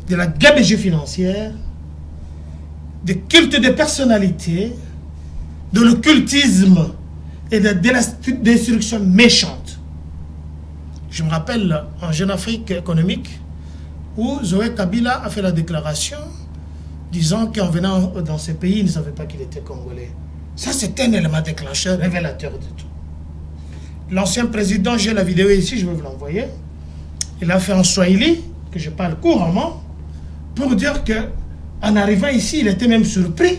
de la gabegie financière, de culte de personnalité, de l'occultisme et de la destruction méchante. Je me rappelle en Jeune Afrique économique où Zoé Kabila a fait la déclaration disant qu'en venant dans ce pays, il ne savait pas qu'il était congolais. Ça, c'est un élément déclencheur, révélateur de tout. L'ancien président, j'ai la vidéo ici, je vais vous l'envoyer. Il a fait en Swahili, que je parle couramment, pour dire que en arrivant ici, il était même surpris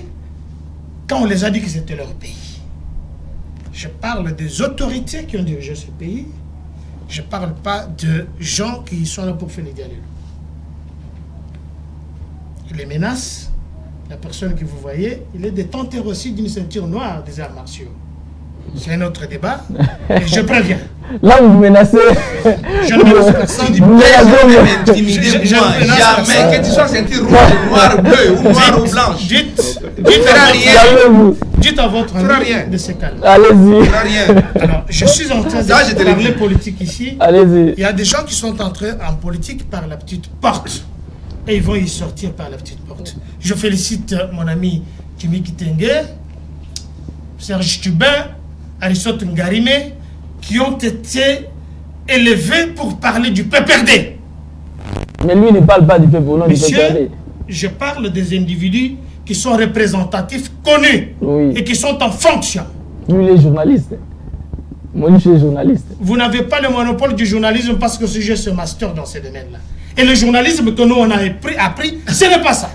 quand on les a dit que c'était leur pays. Je parle des autorités qui ont dirigé ce pays. Je ne parle pas de gens qui sont là pour faire les dialogues. Les menaces, la personne que vous voyez, il est détenteur aussi d'une ceinture noire des arts martiaux. C'est un autre débat, et je préviens. Là, vous menacez. Je ne menace personne. Jamais que tu sois ceinture rouge, noire, bleue ou noire ou blanche. Dites à votre ami de se calmer. Allez-y. Alors, je suis en train de parler politique ici. Allez-y. Il y a des gens qui sont entrés en politique par la petite porte. Et ils vont y sortir par la petite porte. Je félicite mon ami Kimi Kitenge, Serge Tubin, Aristote Ngarime, qui ont été élevés pour parler du PPRD. Mais lui ne parle pas du PPRD, non, du PPRD. Je parle des individus qui sont représentatifs, connus, et qui sont en fonction. Lui, il est journaliste. Moi, je suis journaliste. Vous n'avez pas le monopole du journalisme parce que j'ai ce master dans ces domaines-là. Et le journalisme que nous, on a appris, ce n'est pas ça.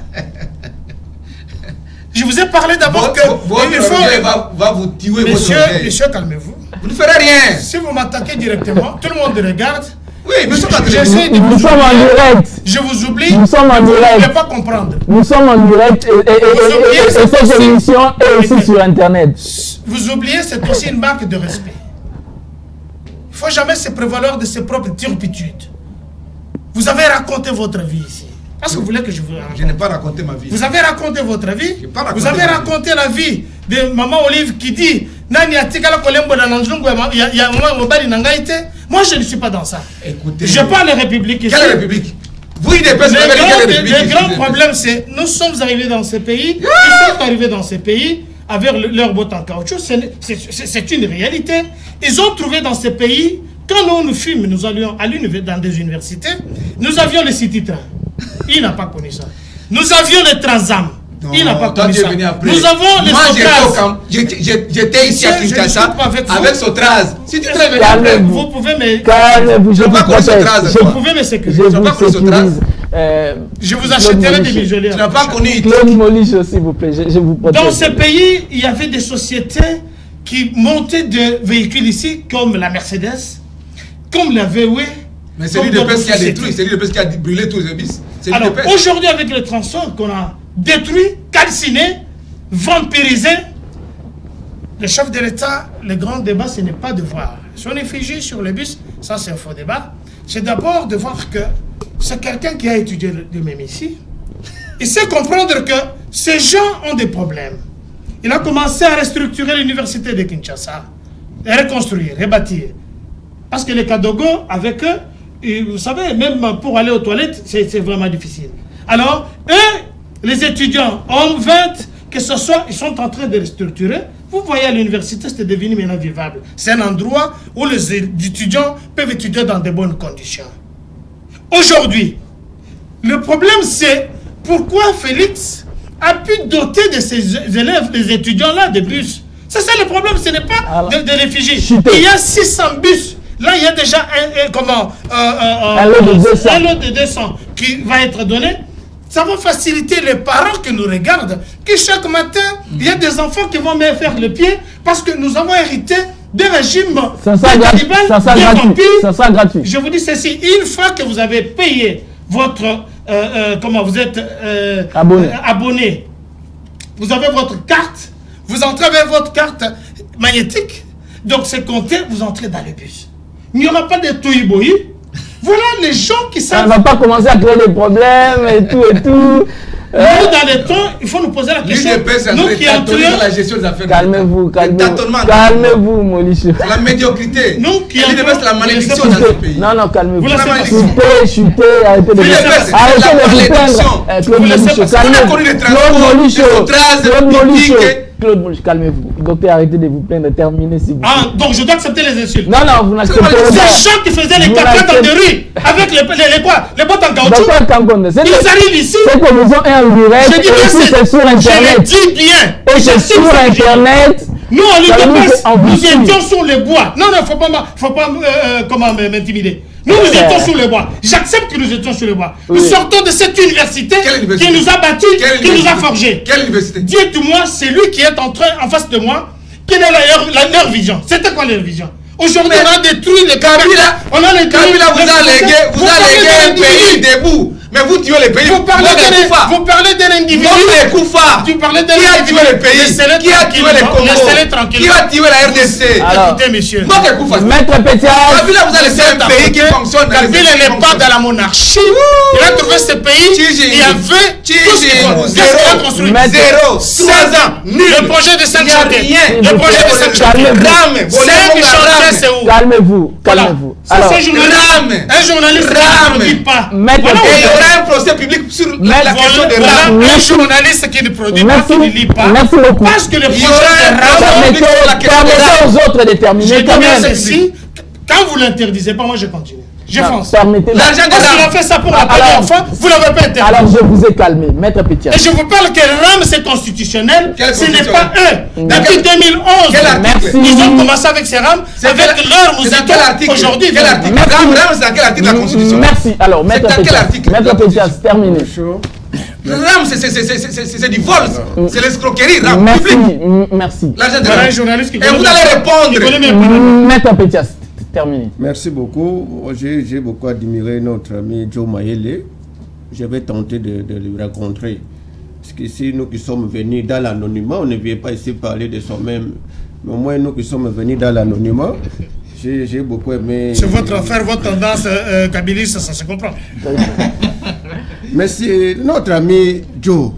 Je vous ai parlé d'abord que... Votre va vous tuer, monsieur, calmez-vous. Vous ne ferez rien. Si vous m'attaquez directement, tout le monde regarde. Oui, mais nous sommes en direct. Je vous oublie. Nous sommes en direct. Vous ne pouvez pas comprendre. Nous sommes en direct et cette émission est aussi sur Internet. Vous oubliez, c'est aussi une marque de respect. Il ne faut jamais se prévaloir de ses propres turpitudes. Vous avez raconté votre vie ici. Est-ce que vous voulez que je vous raconte? Je n'ai pas raconté ma vie. Vous avez raconté votre vie? Vous avez raconté la vie de Maman Olive qui dit Nani atikala kolembo na nanzungu ya maman mobali nangaite. Moi je ne suis pas dans ça. Écoutez. Je parle de République ici. Quelle République? Vous il dépêche le grand problème c'est nous sommes arrivés dans ce pays, ils sont arrivés dans ce pays avec leur botte en caoutchouc, c'est une réalité. Ils ont trouvé dans ce pays Quand nous fûmes, nous allions dans des universités, nous avions le city-train. Il n'a pas connu ça. Nous avions le Transam. Il n'a pas connu ça. Nous avons les Sotras. J'étais ici à Kinshasa avec Sotras. Si tu te réveilles après, vous pouvez me... Calmez-vous, je pas connu Sotras. Vous pouvez me sécuriser. Je vous achèterai des bijoux. Tu n'as pas connu Claude Molicho, s'il vous plaît. Je vous protège. Dans ce pays, il y avait des sociétés qui montaient de véhicules ici, comme la Mercedes, comme la VW. Mais c'est lui de PES qui a détruit, c'est lui de PES qui a brûlé tous les bis. Alors aujourd'hui, avec le transport qu'on a détruit, calciné, vampirisé, le chef de l'État, le grand débat, ce n'est pas de voir son effigie sur le bus, ça c'est un faux débat. C'est d'abord de voir que c'est quelqu'un qui a étudié le même ici. Il sait comprendre que ces gens ont des problèmes. Il a commencé à restructurer l'université de Kinshasa, reconstruire, rebâtir. Parce que les Kadogo, avec eux, et vous savez, même pour aller aux toilettes, c'est vraiment difficile. Alors, eux, les étudiants, hommes 20, que ce soit, ils sont en train de restructurer. Vous voyez, à l'université, c'est devenu maintenant vivable. C'est un endroit où les étudiants peuvent étudier dans de bonnes conditions. Aujourd'hui, le problème, c'est pourquoi Félix a pu doter de ses élèves, des étudiants-là, de bus. C'est ça le problème, ce n'est pas de réfugiés. Il y a 600 bus. Là, il y a déjà un lot de 200 qui va être donné. Ça va faciliter les parents qui nous regardent, que chaque matin, il y a des enfants qui vont me faire le pied parce que nous avons hérité des régimes talibans, ça sera gratuit. Je vous dis ceci, une fois que vous avez payé votre... comment vous êtes abonné, vous avez votre carte, vous entrez avec votre carte magnétique, donc c'est compté, vous entrez dans le bus. Il n'y aura pas de toïboï. Voilà les gens qui savent. On ne va pas commencer à créer des problèmes et tout et tout. Nous, dans les temps, il faut nous poser la question. Nous qui entrons dans la gestion des affaires. Calmez-vous, calmez-vous, Molicho. La médiocrité. Nous qui entrons dans la malédiction dans ce pays. Non, calmez-vous. Chutez, arrêtez de vous plaindre. Claude Molicho, Claude Molicho, calmez-vous. Docteur, arrêtez de vous plaindre. Terminez s'il vous plaît. Ah, donc je dois accepter les insultes. Non, vous n'acceptez pas. Ces gens qui faisaient les cafés dans des rues avec les bottes en caoutchouc. Ils arrivent ici. Cette commission est en direct. Je dis bien, c'est sur Internet. Je dis bien. Et c'est sur Internet. Nous, en l'UDPS, nous étions sur les bois. Non, faut pas comment m'intimider. Nous étions sur les bois. J'accepte que nous étions sur les bois. Nous sortons de cette université qui nous a battus, qui nous a forgés. Quelle université? Dites-moi, c'est lui qui est en face de moi, qui est leur vision. C'était quoi leur vision? Aujourd'hui, on a détruit les Kabila. Kabila vous a légué un pays debout. Mais vous tuez les pays. Vous parlez d'un individu. Tu parlais d'un individu. Qui a tué le pays? Qui a tué les Congo? Qui a tué la RDC? Écoutez, monsieur. Maître Pétias. Kabila vous a laissé un pays qui fonctionne. Kabila n'est pas dans la monarchie. Il a trouvé ce pays. Il y avait tout ce qu'il faut. Qu'est-ce qu'il a construit? 0. 16 ans. Le projet de 5 chantiers. Le projet de 5 chantiers. 5 chantiers, c'est où? Calmez-vous. Alors, un journaliste qui ne dit pas. Il y aura un procès public sur la question de RAM. Un journaliste qui ne produit pas, qui ne lit pas. Merci beaucoup. Parce que le projet de RAM. Permettez aux autres de terminer. Je dis bien ceci. Quand vous ne l'interdisez pas, moi je continue. Je fonce. Permettez-moi. L'argent de RAM. On a fait ça pour la première fois, vous ne l'avez pas interdit. Alors je vous ai calmé, Maître Pétias. Et je vous parle que RAM c'est constitutionnel. Ce n'est pas eux. Depuis 2011, ils ont commencé avec ces RAM. Avec leur musique aujourd'hui. Quel article? RAM, c'est dans quel article de la Constitution? Merci. Alors, Maître Pétias, terminé. RAM, c'est du vol. C'est l'escroquerie. RAM, public. Merci. L'argent de RAM. Un journaliste qui et vous allez répondre. Maître Pétias. Terminé. Merci beaucoup. J'ai beaucoup admiré notre ami Joe Mayele. Je vais tenter de le rencontrer. Parce que si nous qui sommes venus dans l'anonymat, on ne vient pas ici parler de soi-même. Mais au moins nous qui sommes venus dans l'anonymat, j'ai beaucoup aimé. C'est votre affaire, votre tendance kabiliste, ça se comprend. Mais c'est notre ami Joe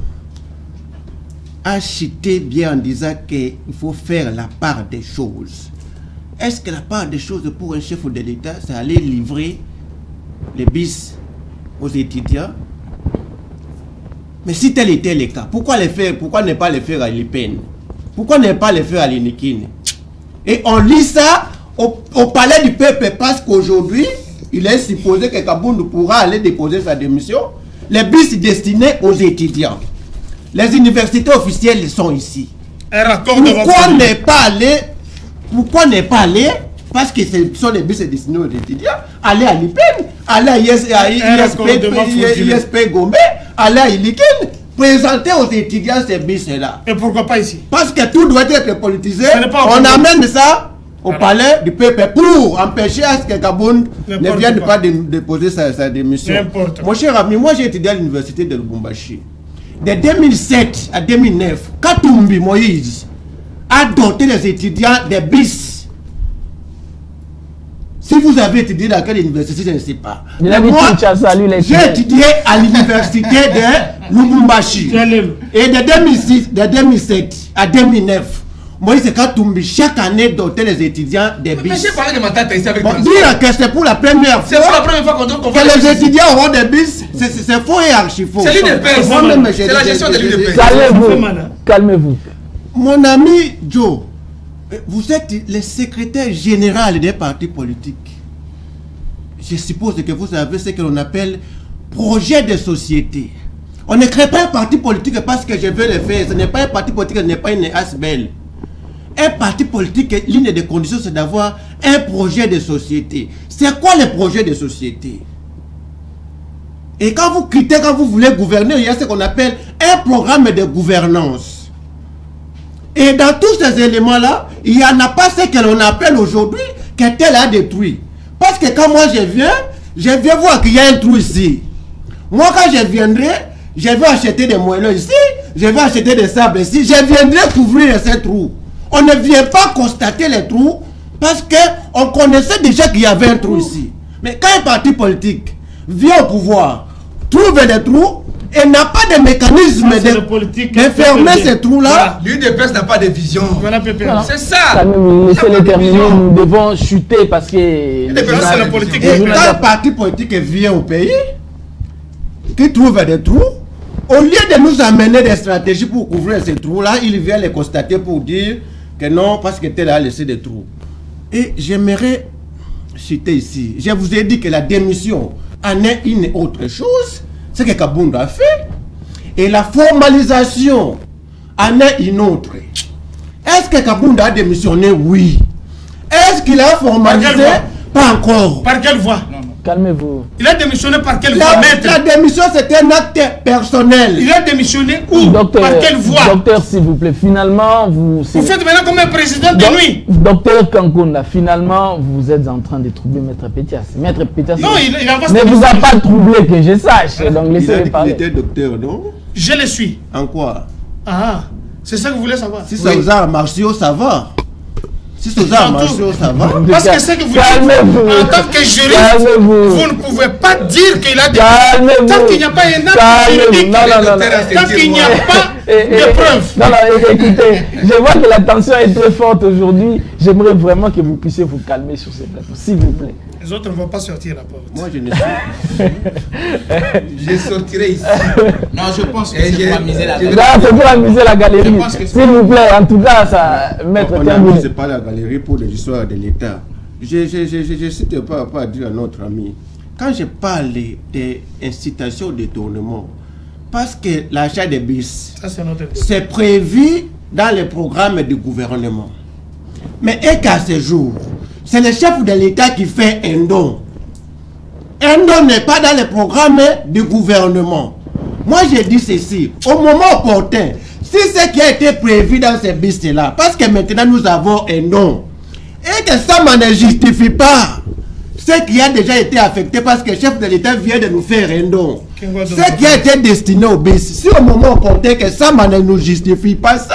a cité bien en disant qu'il faut faire la part des choses. Est-ce que la part des choses pour un chef de l'État, c'est aller livrer les bis aux étudiants? Mais si tel était le cas, pourquoi ne pas le faire à l'IPEN? Pourquoi ne pas le faire à l'INIKIN? Et on lit ça, au palais du peuple parce qu'aujourd'hui, il est supposé que Kaboundou pourra aller déposer sa démission. Les bus destinés aux étudiants. Les universités officielles sont ici. Pourquoi n'est pas allé? Pourquoi n'est pas allé? Parce que ce sont les bus destinés aux étudiants. Aller à l'IPEN, aller à ISP Gombe, aller à Ilikin, présenter aux étudiants ces bus-là. Et pourquoi pas ici? Parce que tout doit être politisé. On amène ça au palais du peuple pour empêcher à ce que Kabound ne vienne pas déposer sa démission. Mon cher ami, moi j'ai étudié à l'université de Lubumbashi. De 2007 à 2009, Katumbi Moïse a doté les étudiants des bis. Si vous avez étudié dans quelle université, je ne sais pas. Moi, j'ai étudié à l'université de Lubumbashi. Et de 2007 à 2009, Moïse Katumbi, chaque année, dotait les étudiants des bis. Mais j'ai parlé de ma tante ici avec dire que c'est pour la première fois. C'est pour la première fois qu'on doit que les étudiants auront des bis. C'est faux et archi faux. C'est l'UDPS. C'est la gestion de l'UDPS. Calmez-vous. Mon ami Joe, vous êtes le secrétaire général des partis politiques. Je suppose que vous avez ce que l'on appelle projet de société. On ne crée pas un parti politique parce que je veux le faire. Ce n'est pas un parti politique, ce n'est pas une ASBL. Un parti politique, l'une des conditions, c'est d'avoir un projet de société. C'est quoi le projet de société? Et quand vous quittez, quand vous voulez gouverner, il y a ce qu'on appelle un programme de gouvernance. Et dans tous ces éléments-là, il n'y en a pas ce que l'on appelle aujourd'hui que tel a détruit. Parce que quand moi je viens voir qu'il y a un trou ici. Moi, quand je viendrai, je vais acheter des moellons ici, je vais acheter des sables ici, je viendrai couvrir ces trous. On ne vient pas constater les trous parce qu'on connaissait déjà qu'il y avait un trou ici. Mais quand un parti politique vient au pouvoir, trouve des trous et n'a pas de mécanisme de fermer ces trous-là. L'UDPS n'a pas de vision. C'est ça. Laissez-les terminer, nous devons chuter parce que... la politique. Et quand un parti politique vient au pays, qui trouve des trous, au lieu de nous amener des stratégies pour couvrir ces trous-là, il vient les constater pour dire que non, parce que tel a laissé des trous. Et j'aimerais citer ici, je vous ai dit que la démission en est une autre chose, c'est que Kaboundou a fait, et la formalisation en est une autre. Est-ce que Kaboundou a démissionné? Oui. Est-ce qu'il a formalisé? Pas encore. Par quelle voie? Calmez-vous. Il a démissionné par quelle voie, maître? La démission, c'était un acte personnel. Il a démissionné où? Docteur, par quelle voie? Docteur, s'il vous plaît, finalement, vous faites maintenant comme un président de nuit. Docteur Kankounda, finalement, vous êtes en train de troubler Maître Pétias. Maître Pétias non, il ne vous a pas troublé, que je sache. Donc, laissez-le parler. Il était docteur, non? Je le suis. En quoi? Ah, c'est ça que vous voulez savoir? Si ça vous a marché, ça va. Si ça marche, ça va. Parce que c'est que vous dites, en tant que juriste, vous ne pouvez pas dire qu'il a dit. Tant qu'il n'y a pas un acte juridique, tant qu'il n'y a pas de preuves. Non, écoutez, je vois que la tension est très forte aujourd'hui. J'aimerais vraiment que vous puissiez vous calmer sur ce plateau, s'il vous plaît. Les autres ne vont pas sortir la porte. Moi, je ne sais. Je sortirai ici. Non, je pense que c'est pour amuser la galerie. C'est pour amuser la galerie. S'il vous plaît, en tout cas, ça maître. On n'amuse pas la galerie pour l'histoire de l'État. Je ne cite pas à dire à notre ami. Quand je parle d'incitation au détournement, parce que l'achat des bis, c'est prévu dans le programme du gouvernement. Mais et qu'à ce jour, c'est le chef de l'État qui fait un don. Un don n'est pas dans le programme du gouvernement. Moi, je dis ceci. Au moment opportun, si ce qui a été prévu dans ces bis-là, parce que maintenant nous avons un don, et que ça ne justifie pas ce qui a déjà été affecté parce que le chef de l'État vient de nous faire un don, ce qui a été destiné au bis, si au moment opportun que ça ne nous justifie pas ça,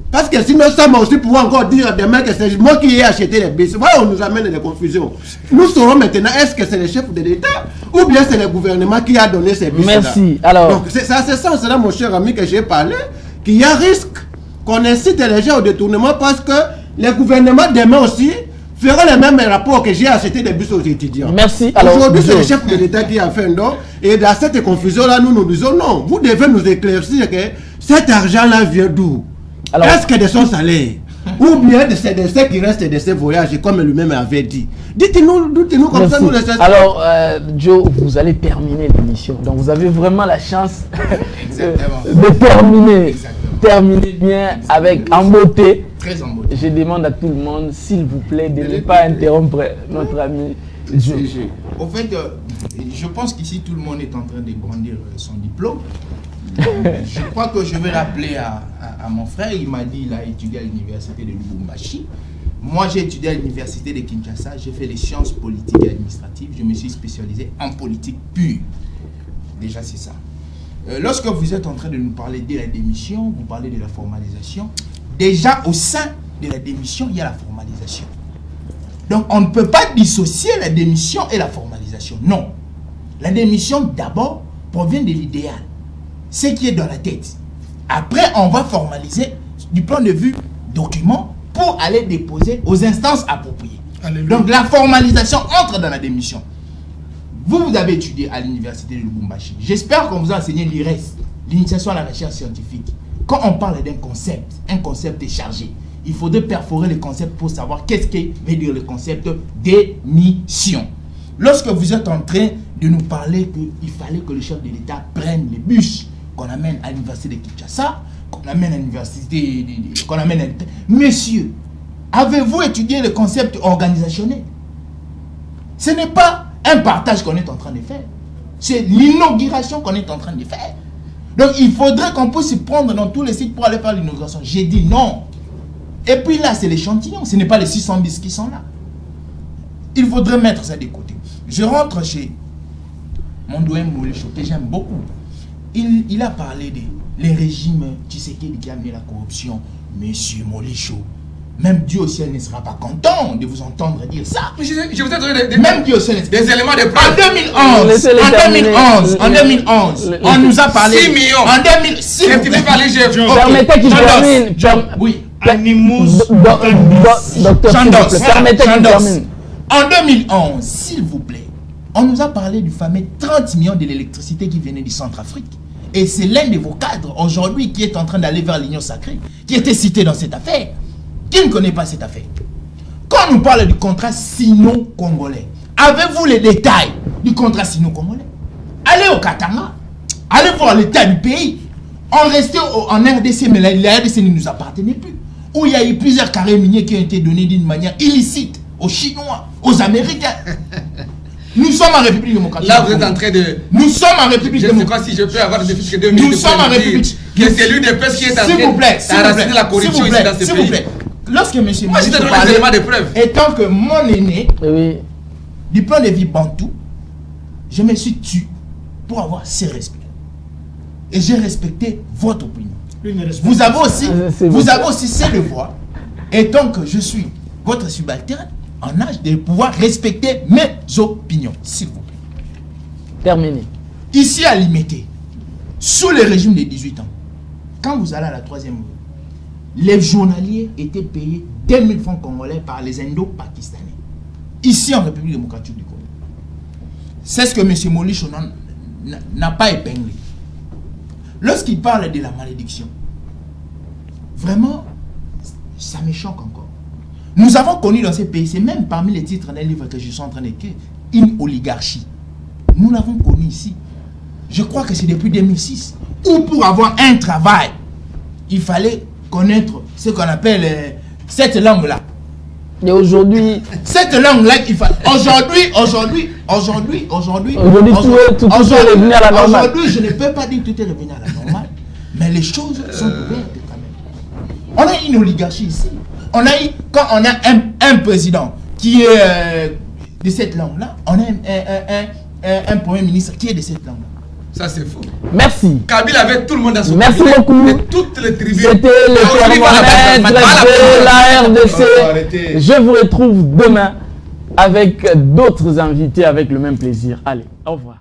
parce que sinon, ça m'a aussi pouvoir encore dire demain que c'est moi qui ai acheté les bis. Voilà, on nous amène des confusions. Nous saurons maintenant, est-ce que c'est le chef de l'État ou bien c'est le gouvernement qui a donné ces bis. Merci. Alors... Donc, c'est à ce sens-là, mon cher ami, que j'ai parlé, qu'il y a risque qu'on incite les gens au détournement parce que le gouvernement demain aussi fera le même rapport que j'ai acheté des bus aux étudiants. Merci. Aujourd'hui, c'est le chef de l'État qui a fait un don. Et dans cette confusion-là, nous disons non. Vous devez nous éclaircir que cet argent-là vient d'où? Est-ce que de son salaire? ou bien de ces décès qui restent de ces voyages, comme lui-même avait dit. Dites-nous comme ça, nous les espérons. Alors, Joe, vous allez terminer l'émission. Donc, vous avez vraiment la chance de terminer. Terminer bien avec en beauté. Très en beauté. Je demande à tout le monde, s'il vous plaît, de ne pas interrompre notre ami Joe. Au fait, je pense qu'ici, tout le monde est en train de brandir son diplôme. Je crois que je vais rappeler à mon frère, il m'a dit qu'il a étudié à l'université de Lubumbashi. Moi, j'ai étudié à l'université de Kinshasa, j'ai fait les sciences politiques et administratives, je me suis spécialisé en politique pure. Déjà, c'est ça. Lorsque vous êtes en train de nous parler de la démission, vous parlez de la formalisation. Déjà, au sein de la démission, il y a la formalisation. Donc, on ne peut pas dissocier la démission et la formalisation. Non. La démission, d'abord, provient de l'idéal. Ce qui est dans la tête. Après, on va formaliser du point de vue document pour aller déposer aux instances appropriées. Alléluia. Donc, la formalisation entre dans la démission. Vous avez étudié à l'université de Lubumbashi. J'espère qu'on vous a enseigné l'IRES, l'initiation à la recherche scientifique. Quand on parle d'un concept, un concept est chargé. Il faudrait perforer le concept pour savoir qu'est-ce que veut dire le concept d'émission. Lorsque vous êtes en train de nous parler qu'il fallait que le chef de l'État prenne les bus qu'on amène à l'université de Kinshasa, qu'on amène à l'université, qu'on amène à... Messieurs, avez-vous étudié le concept organisationnel? Ce n'est pas un partage qu'on est en train de faire. C'est l'inauguration qu'on est en train de faire. Donc il faudrait qu'on puisse se prendre dans tous les sites pour aller faire l'inauguration. J'ai dit non. Et puis là, c'est l'échantillon. Ce n'est pas les 600 bis qui sont là. Il faudrait mettre ça de côté. Je rentre chez mon doyen Moulicho, que j'aime beaucoup. Il a parlé des régimes Tshisekedi qui a amené la corruption. Monsieur Moulicho, même Dieu au ciel ne sera pas content de vous entendre dire ça. Je vous ai donné même Dieu au ciel des éléments de preuve. En 2011, on nous a parlé 6 millions. En 2006, permettez qu'il termine. Oui. Animus. Docteur, permettez qu'il termine. En 2011, s'il vous plaît, on nous a parlé du fameux 30 millions de l'électricité qui venait du Centrafrique. Et c'est l'un de vos cadres aujourd'hui qui est en train d'aller vers l'Union sacrée, qui était cité dans cette affaire. Qui ne connaît pas cette affaire? Quand on nous parle du contrat sino-congolais, avez-vous les détails du contrat sino-congolais? Allez au Katanga, allez voir l'état du pays. On restait en RDC, mais la RDC ne nous appartenait plus. Où il y a eu plusieurs carrés miniers qui ont été donnés d'une manière illicite aux Chinois, aux Américains. Nous sommes en République démocratique. Là, vous êtes en train de... Nous sommes en République démocratique. Je ne sais pas si je peux avoir des fiches que 2 minutes. Nous sommes en République. Que c'est l'une des personnes qui est en train d'arracher la corruption ici dans ce pays. Lorsque M. Moi, je te donne les éléments de preuve. Étant que mon aîné, du point de vue bantou, je me suis tué pour avoir ses respects. Et j'ai respecté votre opinion. Vous avez aussi ces devoirs, étant que je suis votre subalterne, en âge de pouvoir respecter mes opinions, s'il vous plaît. Terminé. Ici à Limité, sous le régime des 18 ans, quand vous allez à la 3e, les journaliers étaient payés 2000 francs congolais par les Indo-Pakistanais. Ici en République démocratique du Congo. C'est ce que M. Moulicho n'a pas épinglé. Lorsqu'il parle de la malédiction, vraiment, ça me choque encore. Nous avons connu dans ces pays, c'est même parmi les titres d'un livre que je suis en train d'écrire, une oligarchie. Nous l'avons connu ici. Je crois que c'est depuis 2006. Où pour avoir un travail, il fallait connaître ce qu'on appelle cette langue-là. Et aujourd'hui... Cette langue-là, il faut... Aujourd'hui, je ne peux pas dire que tout est revenu à la normale. Mais les choses sont ouvertes quand même. On a une oligarchie ici. On a eu, quand on a un président qui est de cette langue-là, on a un premier ministre qui est de cette langue-là. Ça, c'est faux. Merci. Kabila avait tout le monde dans son Merci beaucoup. Toutes les tribus. C'était le thermomètre de la RDC. Je vous retrouve demain avec d'autres invités avec le même plaisir. Allez, au revoir.